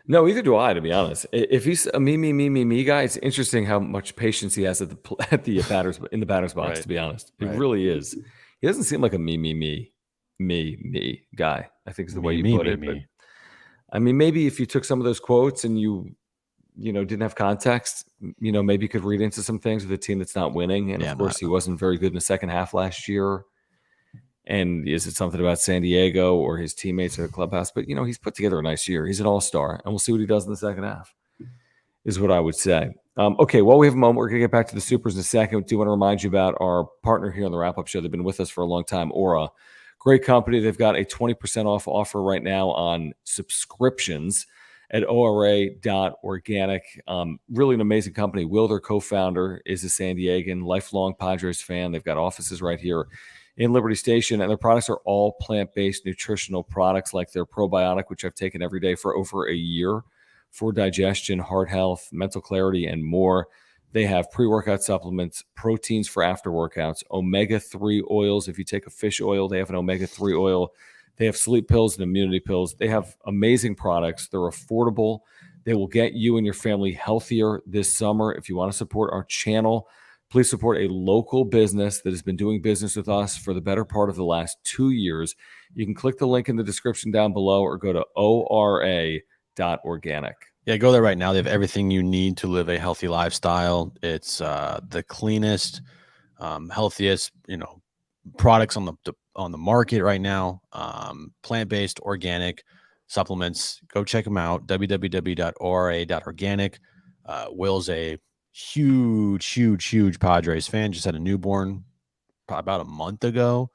No, either do I, to be honest. If he's a me guy, it's interesting how much patience he has at the batters in the batter's box.
Right.
To be honest, it
Right.
really is. He doesn't seem like a me guy. I think is the way you put it. But
Me.
I mean, maybe if you took some of those quotes and you know didn't have context, you know, maybe you could read into some things with a team that's not winning. And
Yeah,
of course, he wasn't very good in the second half last year. And is it something about San Diego or his teammates or the clubhouse? But, you know, he's put together a nice year. He's an all-star, and we'll see what he does in the second half, is what I would say. Okay, while we have a moment, we're going to get back to the Supers in a second. I do want to remind you about our partner here on the Wrap-Up Show. They've been with us for a long time, Aura. Great company. They've got a 20% off offer right now on subscriptions at ora.organic. Really an amazing company. Will, their co-founder, is a San Diegan, lifelong Padres fan. They've got offices right here in Liberty Station, and their products are all plant-based nutritional products like their probiotic, which I've taken every day for over a year for digestion, heart health, mental clarity, and more. They have pre-workout supplements, proteins for after workouts, omega-3 oils. If you take a fish oil, they have an omega-3 oil. They have sleep pills and immunity pills. They have amazing products. They're affordable. They will get you and your family healthier this summer. If you want to support our channel, please support a local business that has been doing business with us for the better part of the last 2 years. You can click the link in the description down below or go to ora.organic.
Yeah, go there right now. They have everything you need to live a healthy lifestyle. It's the cleanest, healthiest, products on the market right now. Plant-based, organic supplements. Go check them out. www.ora.organic. Will's a huge Padres fan. Just had a newborn about a month ago.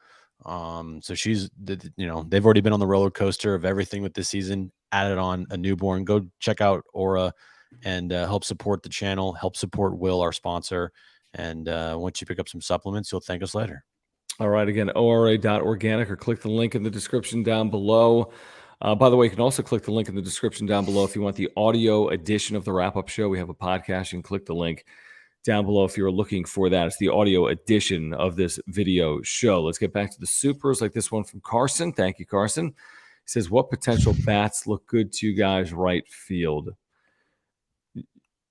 So they've already been on the roller coaster of everything with this season. Added on a newborn. Go check out Aura and help support the channel. Help support Will, our sponsor. And once you pick up some supplements, you'll thank us later.
All right. Again, ora.organic, or click the link in the description down below. By the way, you can also click the link in the description down below if you want the audio edition of the Wrap-Up Show. We have a podcast. You can click the link down below if you're looking for that. It's the audio edition of this video show. Let's get back to the Supers, like this one from Carson. Thank you, Carson. He says, what potential bats look good to you guys right field?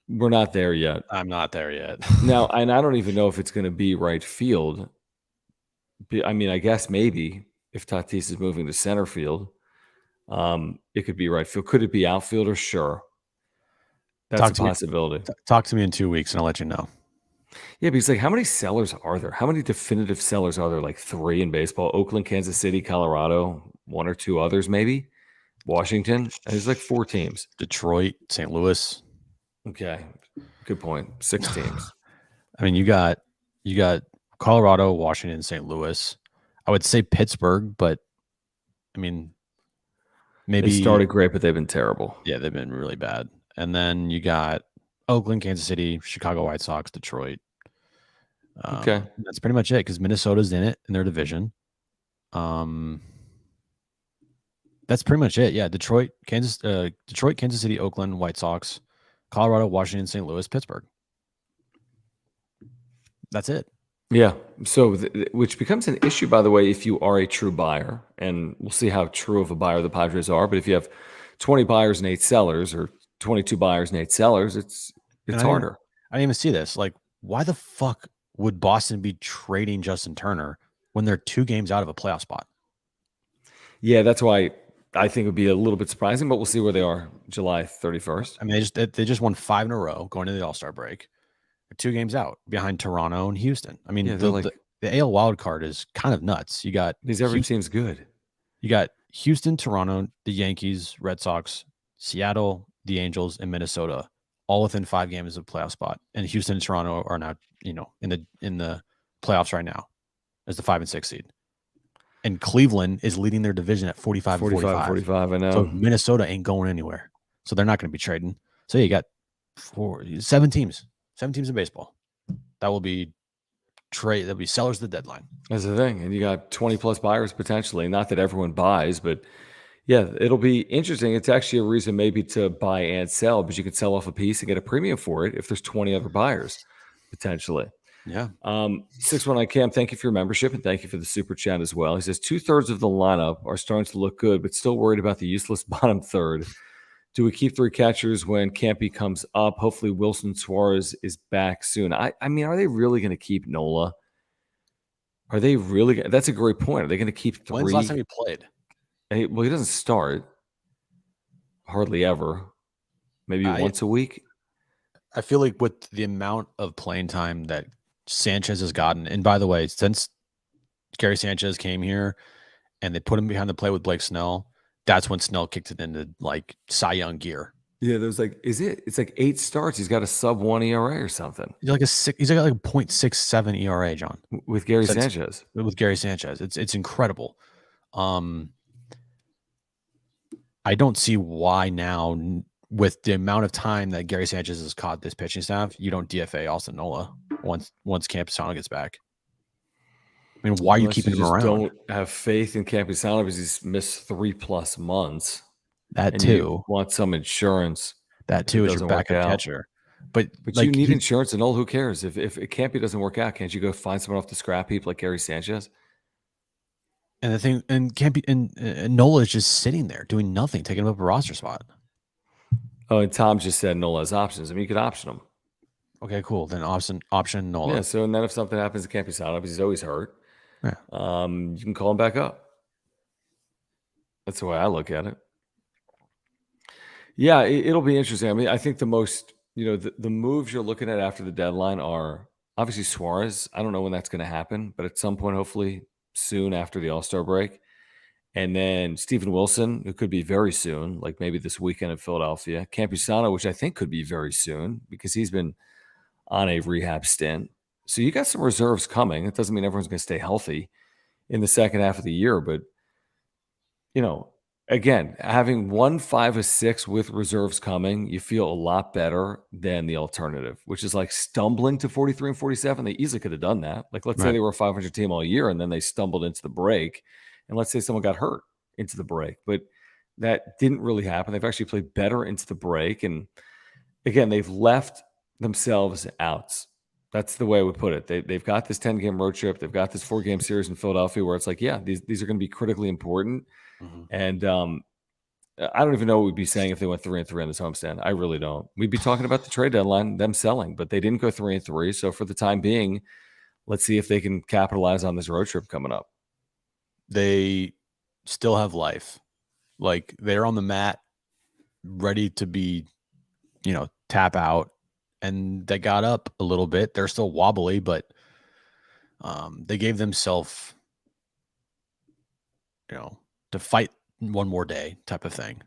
We're not there yet.
I'm not there yet.
Now, and I don't even know if it's going to be right field. I mean, I guess maybe if Tatis is moving to center field, it could be right field. Could it be outfielder? Sure. That's a possibility.
Talk to me in 2 weeks and I'll let you know.
Yeah, because how many sellers are there? How many definitive sellers are there? Like 3 in baseball: Oakland, Kansas City, Colorado, 1 or 2 others, maybe. Washington. There's like 4 teams.
Detroit, St. Louis.
Okay, good point. 6 teams.
I mean, you got Colorado, Washington, St. Louis. I would say Pittsburgh, but I mean, maybe
they started great, but they've been terrible.
Yeah, they've been really bad. And then you got Oakland, Kansas City, Chicago White Sox, Detroit.
Okay,
that's pretty much it because Minnesota's in it in their division. That's pretty much it. Yeah, Detroit, Kansas City, Oakland, White Sox, Colorado, Washington, St. Louis, Pittsburgh. That's it.
Yeah. So, which becomes an issue, by the way, if you are a true buyer, and we'll see how true of a buyer the Padres are. But if you have 20 buyers and 8 sellers, or 22 buyers and 8 sellers, it's harder.
I didn't even see this. Like, why the fuck would Boston be trading Justin Turner when they're 2 games out of a playoff spot?
Yeah, that's why I think it would be a little bit surprising, but we'll see where they are July 31st.
I mean, they just won 5 in a row going into the All-Star break. They're 2 games out behind Toronto and Houston. I mean, the AL wild card is kind of nuts. You got
every team's good.
You got Houston, Toronto, the Yankees, Red Sox, Seattle, the Angels, and Minnesota, all within 5 games of playoff spot. And Houston and Toronto are now, in the playoffs right now as the 5 and 6 seed. And Cleveland is leading their division at 45.
I know.
So Minnesota ain't going anywhere. So they're not going to be trading. So you got 7 teams in baseball. That will be that'll be sellers at the deadline.
That's the thing. And you got 20 plus buyers potentially. Not that everyone buys, but yeah, it'll be interesting. It's actually a reason maybe to buy and sell, but you could sell off a piece and get a premium for it if there's 20 other buyers potentially.
Yeah.
619 Cam, thank you for your membership and thank you for the super chat as well. He says 2/3 of the lineup are starting to look good, but still worried about the useless bottom third. Do we keep 3 catchers when Campy comes up? Hopefully Wilson Suarez is back soon. I mean, are they really going to keep Nola? Are they really? That's a great point. Are they going to keep 3?
When's the last time he played?
Well, he doesn't start hardly ever. Maybe once a week.
I feel like with the amount of playing time that Sanchez has gotten, and by the way, since Gary Sanchez came here and they put him behind the plate with Blake Snell, that's when Snell kicked it into like Cy Young gear.
Yeah, there's like, it's like 8 starts. He's got a sub-1 ERA or something.
He's like he's got like a 0.67 ERA, John.
With Gary Sanchez.
With Gary Sanchez. It's incredible. I don't see why now, with the amount of time that Gary Sanchez has caught this pitching staff, you don't DFA Austin Nola once Campusano gets back. I mean, why are you keeping him around?
Don't have faith in Campusano because he's missed 3+ months.
That too.
You want some insurance.
That too is your backup catcher. But
like, you need insurance, and who cares? If Campy doesn't work out, can't you go find someone off the scrap heap like Gary Sanchez?
And the thing, and Campy and Nola is just sitting there doing nothing, taking up a roster spot.
Oh, and Tom just said Nola has options. I mean, you could option him.
Okay, cool. Then option Nola.
Yeah. So, and then if something happens to Campusano, because he's always hurt, you can call him back up. That's the way I look at it. Yeah, it'll be interesting. I mean, I think the most, the moves you're looking at after the deadline are obviously Suarez. I don't know when that's going to happen, but at some point, hopefully soon after the All-Star break. And then Steven Wilson, who could be very soon, like maybe this weekend in Philadelphia. Campusano, which I think could be very soon because he's been on a rehab stint. So you got some reserves coming. It doesn't mean everyone's going to stay healthy in the second half of the year, but, again, having 5 of 6 with reserves coming, you feel a lot better than the alternative, which is like stumbling to 43 and 47. They easily could have done that. Like, let's say they were a 500 team all year and then they stumbled into the break. And let's say someone got hurt into the break, but that didn't really happen. They've actually played better into the break. And again, they've left themselves outs. That's the way I would put it. They've got this 10-game road trip. They've got this 4-game series in Philadelphia where it's like, yeah, these are going to be critically important. Mm-hmm. And I don't even know what we'd be saying if they went 3-3 on this homestand. I really don't. We'd be talking about the trade deadline, them selling, but they didn't go 3-3. So for the time being, let's see if they can capitalize on this road trip coming up.
They still have life. Like, they're on the mat, ready to be, tap out. And they got up a little bit. They're still wobbly, but they gave themselves, to fight one more day type of thing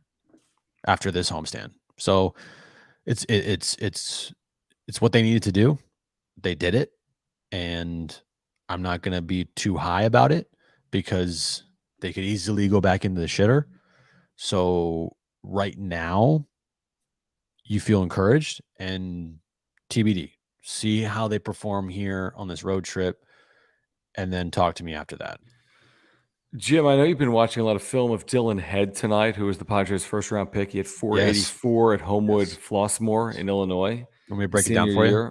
after this homestand. So it's what they needed to do. They did it, and I'm not going to be too high about it because they could easily go back into the shitter. So right now, you feel encouraged, and TBD. See how they perform here on this road trip, and then talk to me after that.
Jim, I know you've been watching a lot of film of Dylan Head tonight, who was the Padres' first-round pick. He had 484 at Homewood Flossmoor in Illinois.
Let me break it down for you.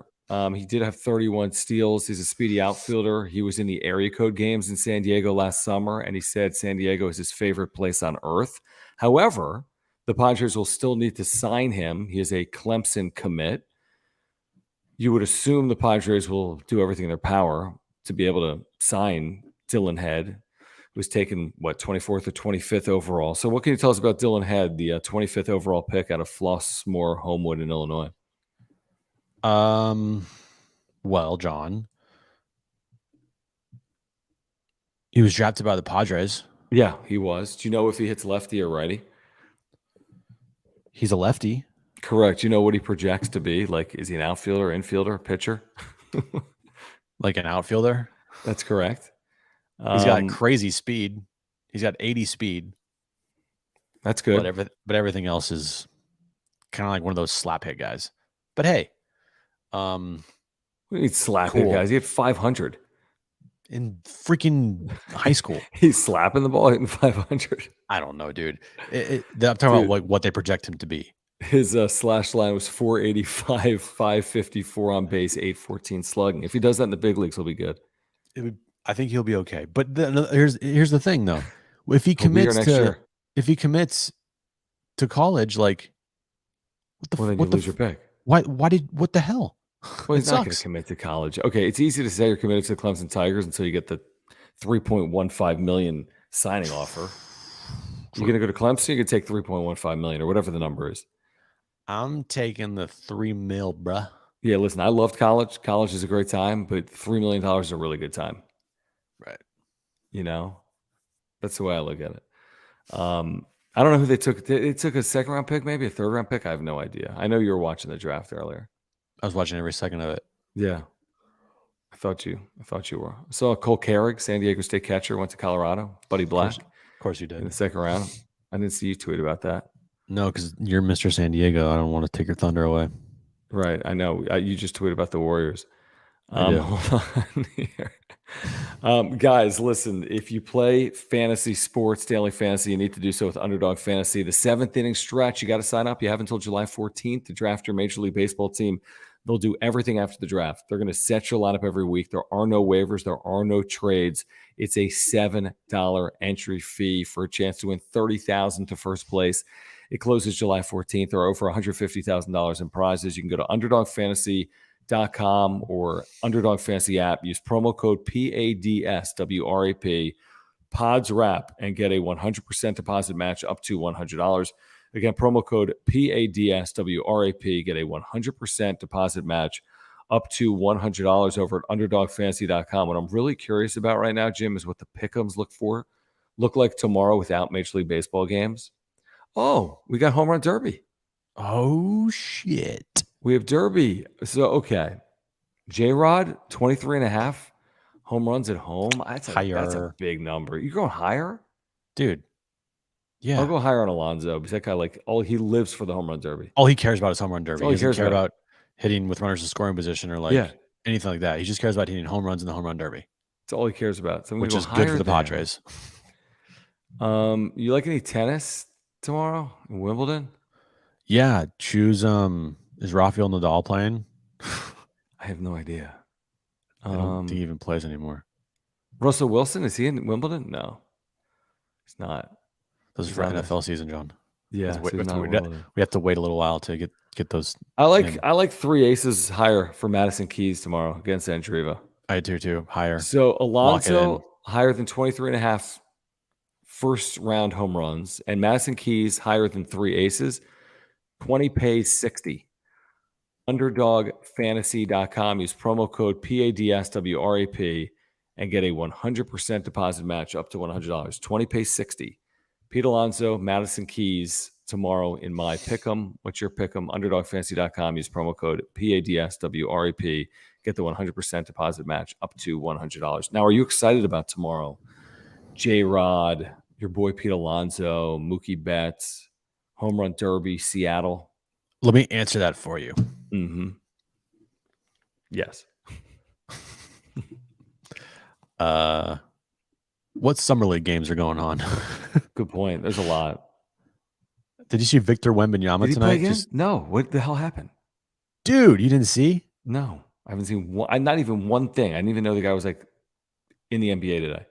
He did have 31 steals. He's a speedy outfielder. He was in the area code games in San Diego last summer, and he said San Diego is his favorite place on earth. However, the Padres will still need to sign him. He is a Clemson commit. You would assume the Padres will do everything in their power to be able to sign Dylan Head, who was taken, 24th or 25th overall. So what can you tell us about Dylan Head, the 25th overall pick out of Flossmoor Homewood in Illinois?
Well, John, he was drafted by the Padres.
Yeah, he was. Do you know if he hits lefty or righty?
He's a lefty.
Correct. You know what he projects to be? Like, is he an outfielder, infielder, pitcher?
Like an outfielder?
That's correct.
He's got crazy speed. He's got 80 speed.
That's good.
But everything else is kind of like one of those slap hit guys. But hey,
we need slap hit guys. He had 500
in freaking high school.
He's slapping the ball, hitting 500.
I don't know, dude. I'm talking about like what they project him to be.
His slash line was 485, 554 on base, 814 slugging. If he does that in the big leagues, he'll be good.
I think he'll be okay. But here's the thing though. If he
He'll be here
commits
next year.
to college, like
Well, then you lose your pick.
what the hell?
Well, he's
It
not going to
sucks.
commit to college. Okay, it's easy to say you're committed to the Clemson Tigers until you get the $3.15 million signing offer. You're going to go to Clemson, you can take $3.15 million or whatever the number is.
I'm taking the $3 million, bruh.
Yeah, listen, I loved college. College is a great time, but $3 million is a really good time.
Right.
You know, that's the way I look at it. I don't know who they took. They took a second round pick, maybe a third round pick. I have no idea. I know you were watching the draft earlier.
I was watching every second of it.
Yeah. I thought you were. I saw Cole Carrick, San Diego State catcher, went to Colorado. Buddy Black.
Of course you did.
In the second round. I didn't see you tweet about that.
No, because you're Mr. San Diego. I don't want to take your thunder away.
Right. I know. You just tweeted about the Warriors.
Hold
on here. Guys, listen, if you play fantasy sports, daily fantasy, you need to do so with Underdog Fantasy. The 7th inning stretch, you got to sign up. You have until July 14th to draft your Major League Baseball team. They'll do everything after the draft. They're going to set your lineup every week. There are no waivers. There are no trades. It's a $7 entry fee for a chance to win $30,000 to first place. It closes July 14th. There are over $150,000 in prizes. You can go to underdogfantasy.com or Underdog Fantasy app. Use promo code PADSWRAP, PODSWRAP, and get a 100% deposit match up to $100. Again, promo code PADSWRAP, get a 100% deposit match up to $100 over at UnderdogFantasy.com. What I'm really curious about right now, Jim, is what the pick'ems look like tomorrow without Major League Baseball games. Oh, we got Home Run Derby.
Oh, shit.
We have Derby. So, okay. J-Rod, 23.5 home runs at home. That's a big number. You're going higher?
Dude. Yeah.
I'll go higher on Alonso because that guy, he lives for the Home Run Derby.
All he cares about is Home Run Derby.
He doesn't care
about hitting with runners in scoring position or anything like that. He just cares about hitting home runs in the Home Run Derby.
That's all he cares about. So
which is good for the Padres.
You like any tennis tomorrow in Wimbledon?
Yeah. Choose is Rafael Nadal playing?
I have no idea.
I don't think he even plays anymore.
Russell Wilson, is he in Wimbledon? No. He's not.
Those are for NFL season, John.
Yeah.
We have to wait a little while to get those.
I like 3 aces higher for Madison Keys tomorrow against Andriva.
I do too. Higher.
So Alonso higher than 23.5 first round home runs, and Madison Keys higher than 3 aces. 20 pays 60. UnderdogFantasy.com. Use promo code PADSWRAP and get a 100% deposit match up to $100. 20 pays 60. Pete Alonso, Madison Keys tomorrow in my pick'em. What's your pick'em? UnderdogFantasy.com. Use promo code PADSWRAP. Get the 100% deposit match up to $100. Now, are you excited about tomorrow? J-Rod, your boy Pete Alonso, Mookie Betts, Home Run Derby, Seattle.
Let me answer that for you.
Mm-hmm. Yes.
What summer league games are going on?
Good point. There's a lot.
Did you see Victor Wembanyama tonight?
No. What the hell happened?
Dude, you didn't see?
No. I haven't seen one. Not even one thing. I didn't even know the guy was in the NBA today.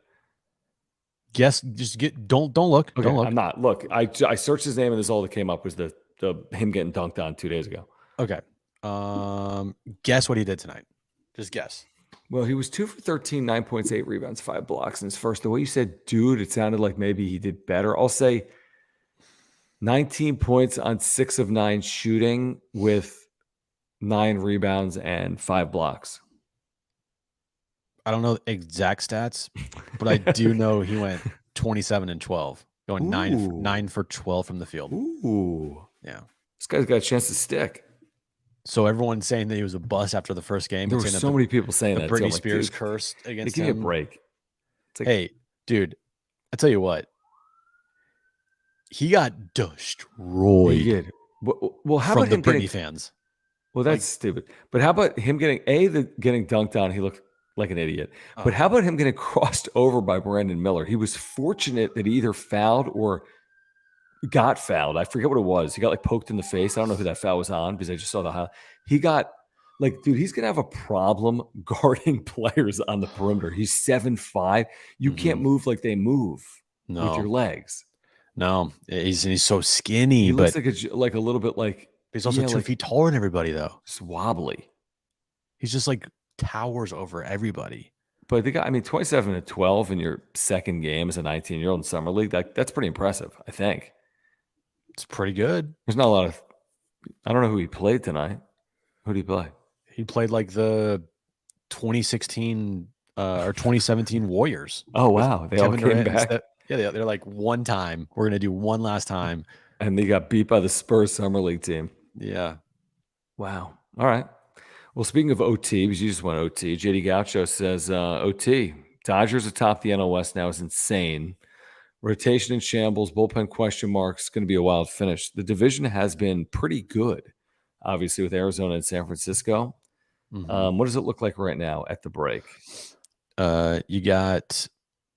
Guess. Don't look.
Okay,
don't look.
I'm not. Look, I searched his name and this is all that came up was the him getting dunked on 2 days ago.
Okay. Guess what he did tonight. Just guess.
Well, he was 2 for 13, 9 points, 8 rebounds, 5 blocks in his first. The way you said, dude, it sounded like maybe he did better. I'll say 19 points on 6 of 9 shooting with 9 rebounds and 5 blocks.
I don't know exact stats, but I do know he went 27 and 12, going 9 for 12 from the field.
Ooh.
Yeah.
This guy's got a chance to stick.
So everyone's saying that he was a bust after the first game.
There were so many people saying that.
Britney Spears cursed against him.
Give me a break.
Hey, dude, I tell you what. He got destroyed.
He did. Well, how
from
about
the
him
Britney fans?
Well, that's stupid. But how about him getting dunked on? He looked like an idiot. But how about him getting crossed over by Brandon Miller? He was fortunate that he either fouled or got fouled. I forget what it was. He got like poked in the face. I don't know who that foul was on because I just saw the highlight. He got like, dude, he's gonna have a problem guarding players on the perimeter. He's 7'5". You can't move like they move with your legs.
No, he's so skinny.
He looks
but
like a little bit like
he's also 2 feet taller than everybody, though.
Just wobbly.
He's just like towers over everybody.
But the guy, I mean, 27-12 in your second game as a 19-year-old in summer league, that's pretty impressive, I think.
It's pretty good.
There's not a lot of, I don't know who he played tonight. Who did he play?
He played like the 2016 or 2017 Warriors.
Oh, wow. They all came back.
Yeah, they're like, one time. We're going to do one last time.
And they got beat by the Spurs Summer League team.
Yeah.
Wow. All right. Well, speaking of OT, because you just went OT, JD Gaucho says OT. Dodgers atop the NL West now is insane. Rotation in shambles, bullpen question marks. Going to be a wild finish. The division has been pretty good, obviously, with Arizona and San Francisco. What does it look like right now at the break?
You got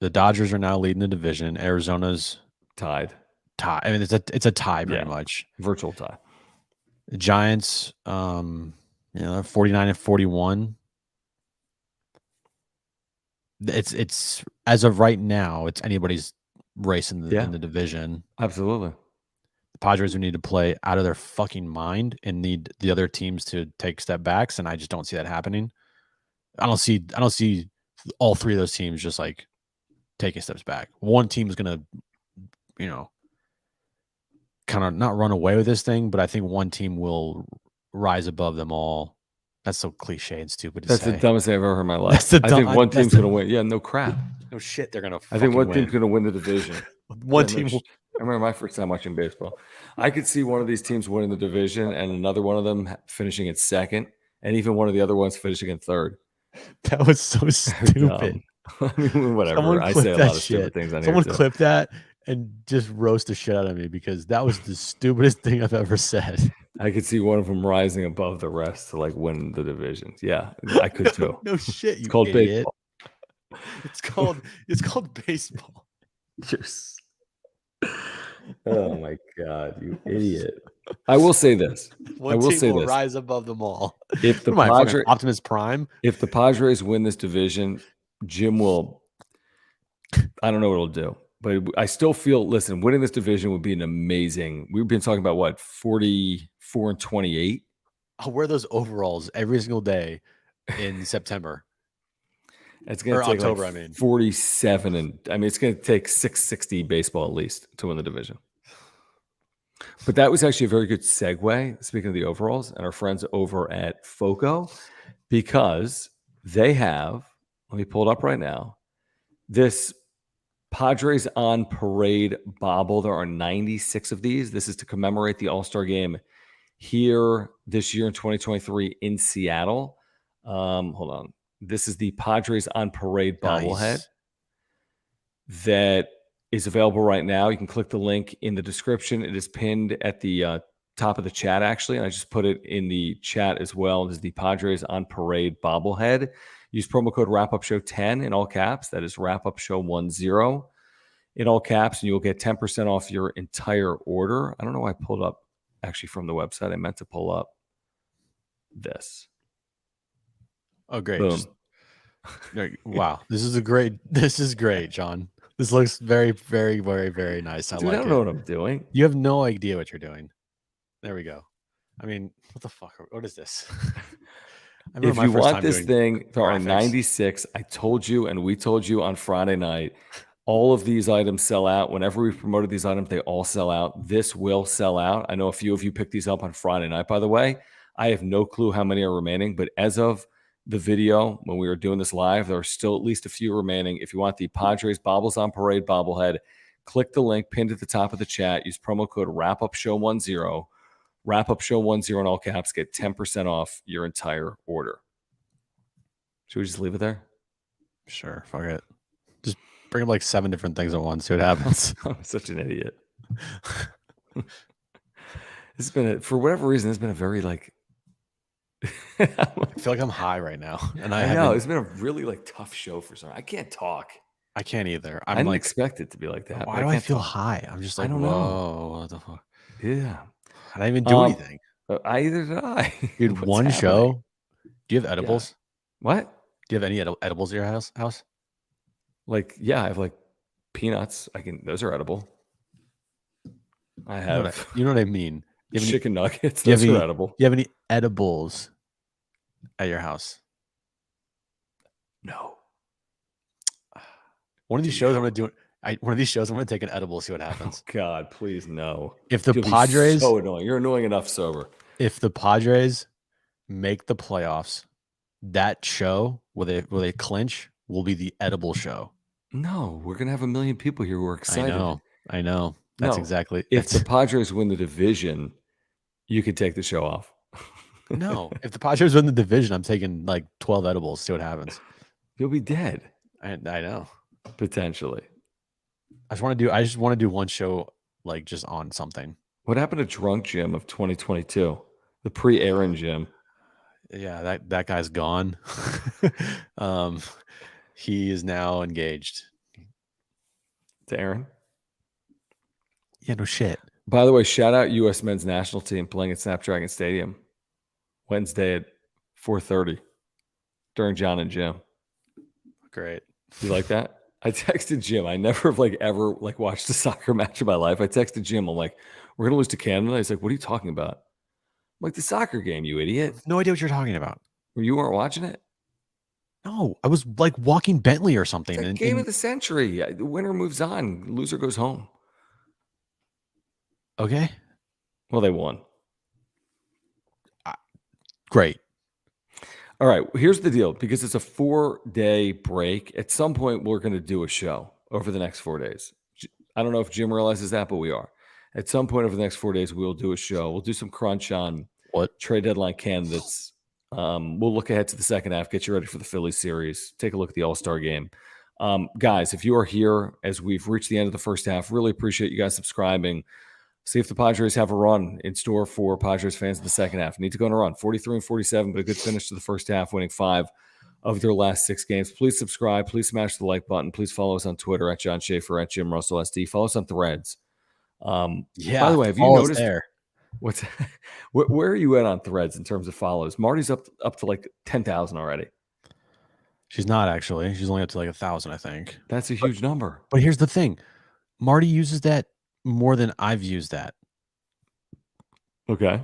the Dodgers are now leading the division. Arizona's
tied.
I mean, it's a tie pretty much.
Virtual tie.
The Giants, 49-41. It's as of right now, it's anybody's race in the division.
Absolutely.
The Padres would need to play out of their fucking mind and need the other teams to take step backs, and I just don't see that happening. I don't see all three of those teams just like taking steps back. One team is gonna, kind of not run away with this thing, but I think one team will rise above them all. That's so cliche and stupid to say.
That's the dumbest thing I've ever heard in my life. I think one team's going to win. Yeah, no crap.
No shit, they're going to
I think one team's going to win the division.
One team will.
I remember my first time watching baseball. I could see one of these teams winning the division and another one of them finishing in second, and even one of the other ones finishing in third.
That was so stupid.
I mean, whatever. I say a lot of stupid things on here.
Someone clip that and just roast the shit out of me because that was the stupidest thing I've ever said.
I could see one of them rising above the rest to like win the division. Yeah, I could too.
No shit,
it's called
idiot. Baseball. It's called baseball.
Yes. Oh my god, you idiot! I will say this.
One team will rise above them all.
If the Padres,
Optimus Prime,
if the Padres win this division, Jim will. I don't know what he'll do. But I still feel, listen, winning this division would be an amazing. We've been talking about what, 44-28?
I'll wear those overalls every single day in September.
It's going to take
October,
like 47, and I mean it's going to take 660 baseball at least to win the division. But that was actually a very good segue. Speaking of the overalls, and our friends over at Foco, because they have. Let me pull it up right now. This Padres on Parade bobble. There are 96 of these. This is to commemorate the All-Star game here this year in 2023 in Seattle. Hold on. This is the Padres on Parade bobblehead that is available right now. You can click the link in the description. It is pinned at the top of the chat, actually, and I just put it in the chat as well. This is the Padres on Parade bobblehead. Use promo code WrapUpShow10 in all caps. That is WrapUpShow10 in all caps, and you will get 10% off your entire order. I don't know why I pulled up actually from the website. I meant to pull up this.
Oh, great.
Boom.
Wow. This is great, John. This looks very, very, very, very nice.
Dude, I don't know what I'm doing.
You have no idea what you're doing. There we go. I mean, what the fuck? What is this?
If you want this thing, there are 96. I told you, and we told you on Friday night, all of these items sell out. Whenever we promoted these items, they all sell out. This will sell out. I know a few of you picked these up on Friday night, by the way. I have no clue how many are remaining, but as of the video, when we were doing this live, there are still at least a few remaining. If you want the Padres Bobbles on Parade bobblehead, click the link pinned at the top of the chat. Use promo code WrapUpShow10. WrapUpShow10 in all caps. Get 10% off your entire order. Should we just leave it there?
Sure. Fuck it. Just bring up like 7 different things at once. See what happens.
I'm such an idiot. It's been, for whatever reason, it's been a very like.
I feel like I'm high right now. And
I know. It's been a really like tough show for some. I can't talk.
I can't either.
I
I'm
didn't
like,
expect it to be like that.
why
But I
do I
can't
feel
talk.
high? I'm just
I
like,
don't know.
whoa, what the fuck?
Yeah.
I didn't even do anything.
Either did I.
Dude,
What's
one
happening?
show. Do you have
Yeah.
edibles?
What?
Do you have any edibles at your house?
Like, yeah, I have like peanuts. Those are edible. I have
You know what I mean? Do you have any,
chicken nuggets.
do you have
Those are
any, do
edible.
you have any edibles at your house?
No.
One of these shows I'm gonna do. One of these shows I'm gonna take an edible, see what
Oh
happens.
God, please no.
If the
You'll be
Padres,
so annoying. You're annoying enough sober.
if the Padres make the playoffs, that show where they clinch will be the edible show.
No, we're gonna have a million people here who are excited.
I know. That's
No,
exactly.
if the Padres win the division, you could take the show off.
No. If the Padres win the division, I'm taking like 12 edibles. See what happens.
You'll be dead
I know.
potentially.
I just want to do one show like just on something.
What happened to Drunk Jim of 2022? The pre-Aaron Jim.
Yeah, that guy's gone. He is now engaged.
To Aaron.
Yeah, no shit.
By the way, shout out U.S. men's national team playing at Snapdragon Stadium Wednesday at 4:30 during John and Jim.
Great.
You like that? I texted Jim. I never have ever watched a soccer match in my life. I texted Jim. I'm like, we're gonna lose to Canada. He's like, what are you talking about? I'm like, the soccer game, you idiot.
No idea what you're talking about.
You weren't watching it?
No, I was like walking Bentley or something.
It's a game of the century. The winner moves on. Loser goes home.
Okay.
Well, they won.
Great.
All right. Here's the deal. Because it's a 4-day break, at some point we're going to do a show over the next 4 days. I don't know if Jim realizes that, but we are. At some point over the next 4 days, we'll do a show. We'll do some crunch on
What?
trade deadline candidates. We'll look ahead to the second half, get you ready for the Phillies series, take a look at the All-Star game. Guys, if you are here as we've reached the end of the first half, really appreciate you guys subscribing. See if the Padres have a run in store for Padres fans in the second half. Need to go on a run, 43-47, but a good finish to the first half, winning 5 of their last 6 games. Please subscribe. Please smash the like button. Please follow us on Twitter at John Schaefer, at Jim Russell SD. Follow us on Threads.
Yeah.
By the way, have you noticed
there?
Where are you at on Threads in terms of follows? Marty's up to like 10,000 already.
She's not actually. She's only up to like 1,000, I think.
That's a huge number.
But here's the thing. Marty uses that more than I've used that.
Okay.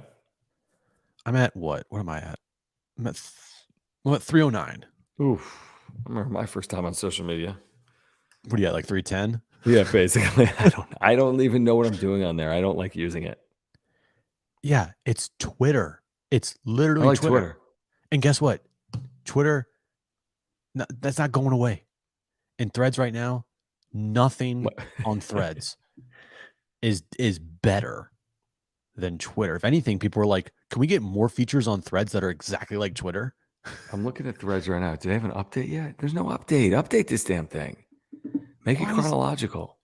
I'm at what? What am I at? I'm at 309.
Oof. I remember my first time on social media.
What are you at, like 310?
Yeah, basically. I don't even know what I'm doing on there. I don't like using it.
Yeah, it's Twitter. It's literally
I like Twitter.
And guess what? Twitter, that's not going away. In Threads right now, nothing on Threads is better than Twitter. If anything, people are like, can we get more features on Threads that are exactly like Twitter?
I'm looking at Threads right now. Do they have an update yet? There's no update. Update this damn thing. Make it chronological.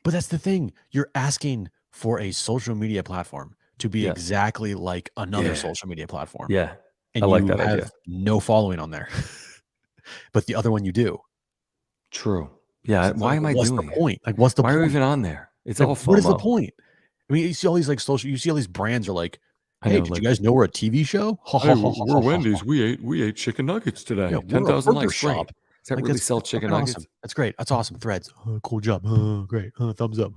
But that's the thing. You're asking for a social media platform to be exactly like another social media platform.
Yeah.
And
I like
you
that
have
idea.
no following on there. But the other one you do.
True. Yeah.
So
why am I doing
What's the point? Like, what's the point?
Why are we even on there? It's
like,
all FOMO.
What is the point? I mean, you see all these you see all these brands are like, hey, did you guys know we're a TV show?
Hey, we're Wendy's. We ate chicken nuggets today.
Yeah,
10,000 likes.
Shop.
Does that really sell chicken nuggets?
Awesome. That's great. That's awesome. Threads. Cool job. Great. Thumbs up.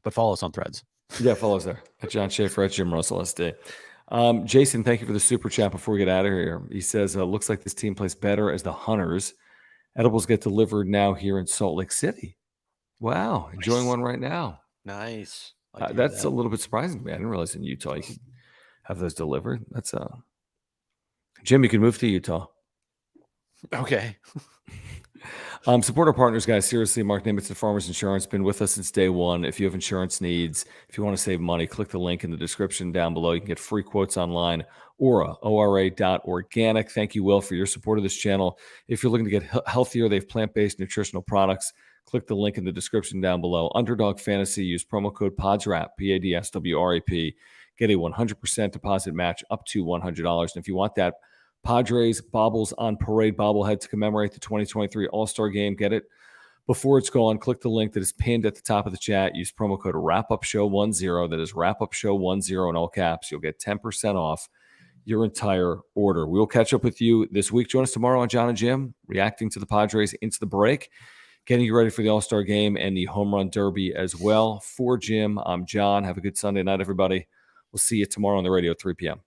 But follow us on Threads.
Yeah, follow us there. At John Schaefer, at Jim Russell SD. Jason, thank you for the super chat before we get out of here. He says, looks like this team plays better as the Hunters. Edibles get delivered now here in Salt Lake City. Wow. Nice. Enjoying one right now.
Nice.
That's a little bit surprising to me. I didn't realize in Utah you could have those delivered. That's Jim, you can move to Utah.
Okay.
Support our partners, guys. Seriously, Mark Nimitz and Farmers Insurance, been with us since day one. If you have insurance needs, if you want to save money, click the link in the description down below. You can get free quotes online. ora.organic. Thank you, Will, for your support of this channel. If you're looking to get healthier, they have plant-based nutritional products. Click the link in the description down below. Underdog Fantasy, use promo code PADSWRAP, PADSWRAP. Get a 100% deposit match up to $100. And if you want that Padres Bobbles on Parade bobblehead to commemorate the 2023 All-Star Game, get it Before it's gone, click the link that is pinned at the top of the chat. Use promo code WrapUpShow10. That is WrapUpShow10 in all caps. You'll get 10% off your entire order. We'll catch up with you this week. Join us tomorrow on John and Jim, reacting to the Padres into the break, getting you ready for the All-Star game and the Home Run Derby as well. For Jim, I'm John. Have a good Sunday night, everybody. We'll see you tomorrow on the radio at 3 p.m.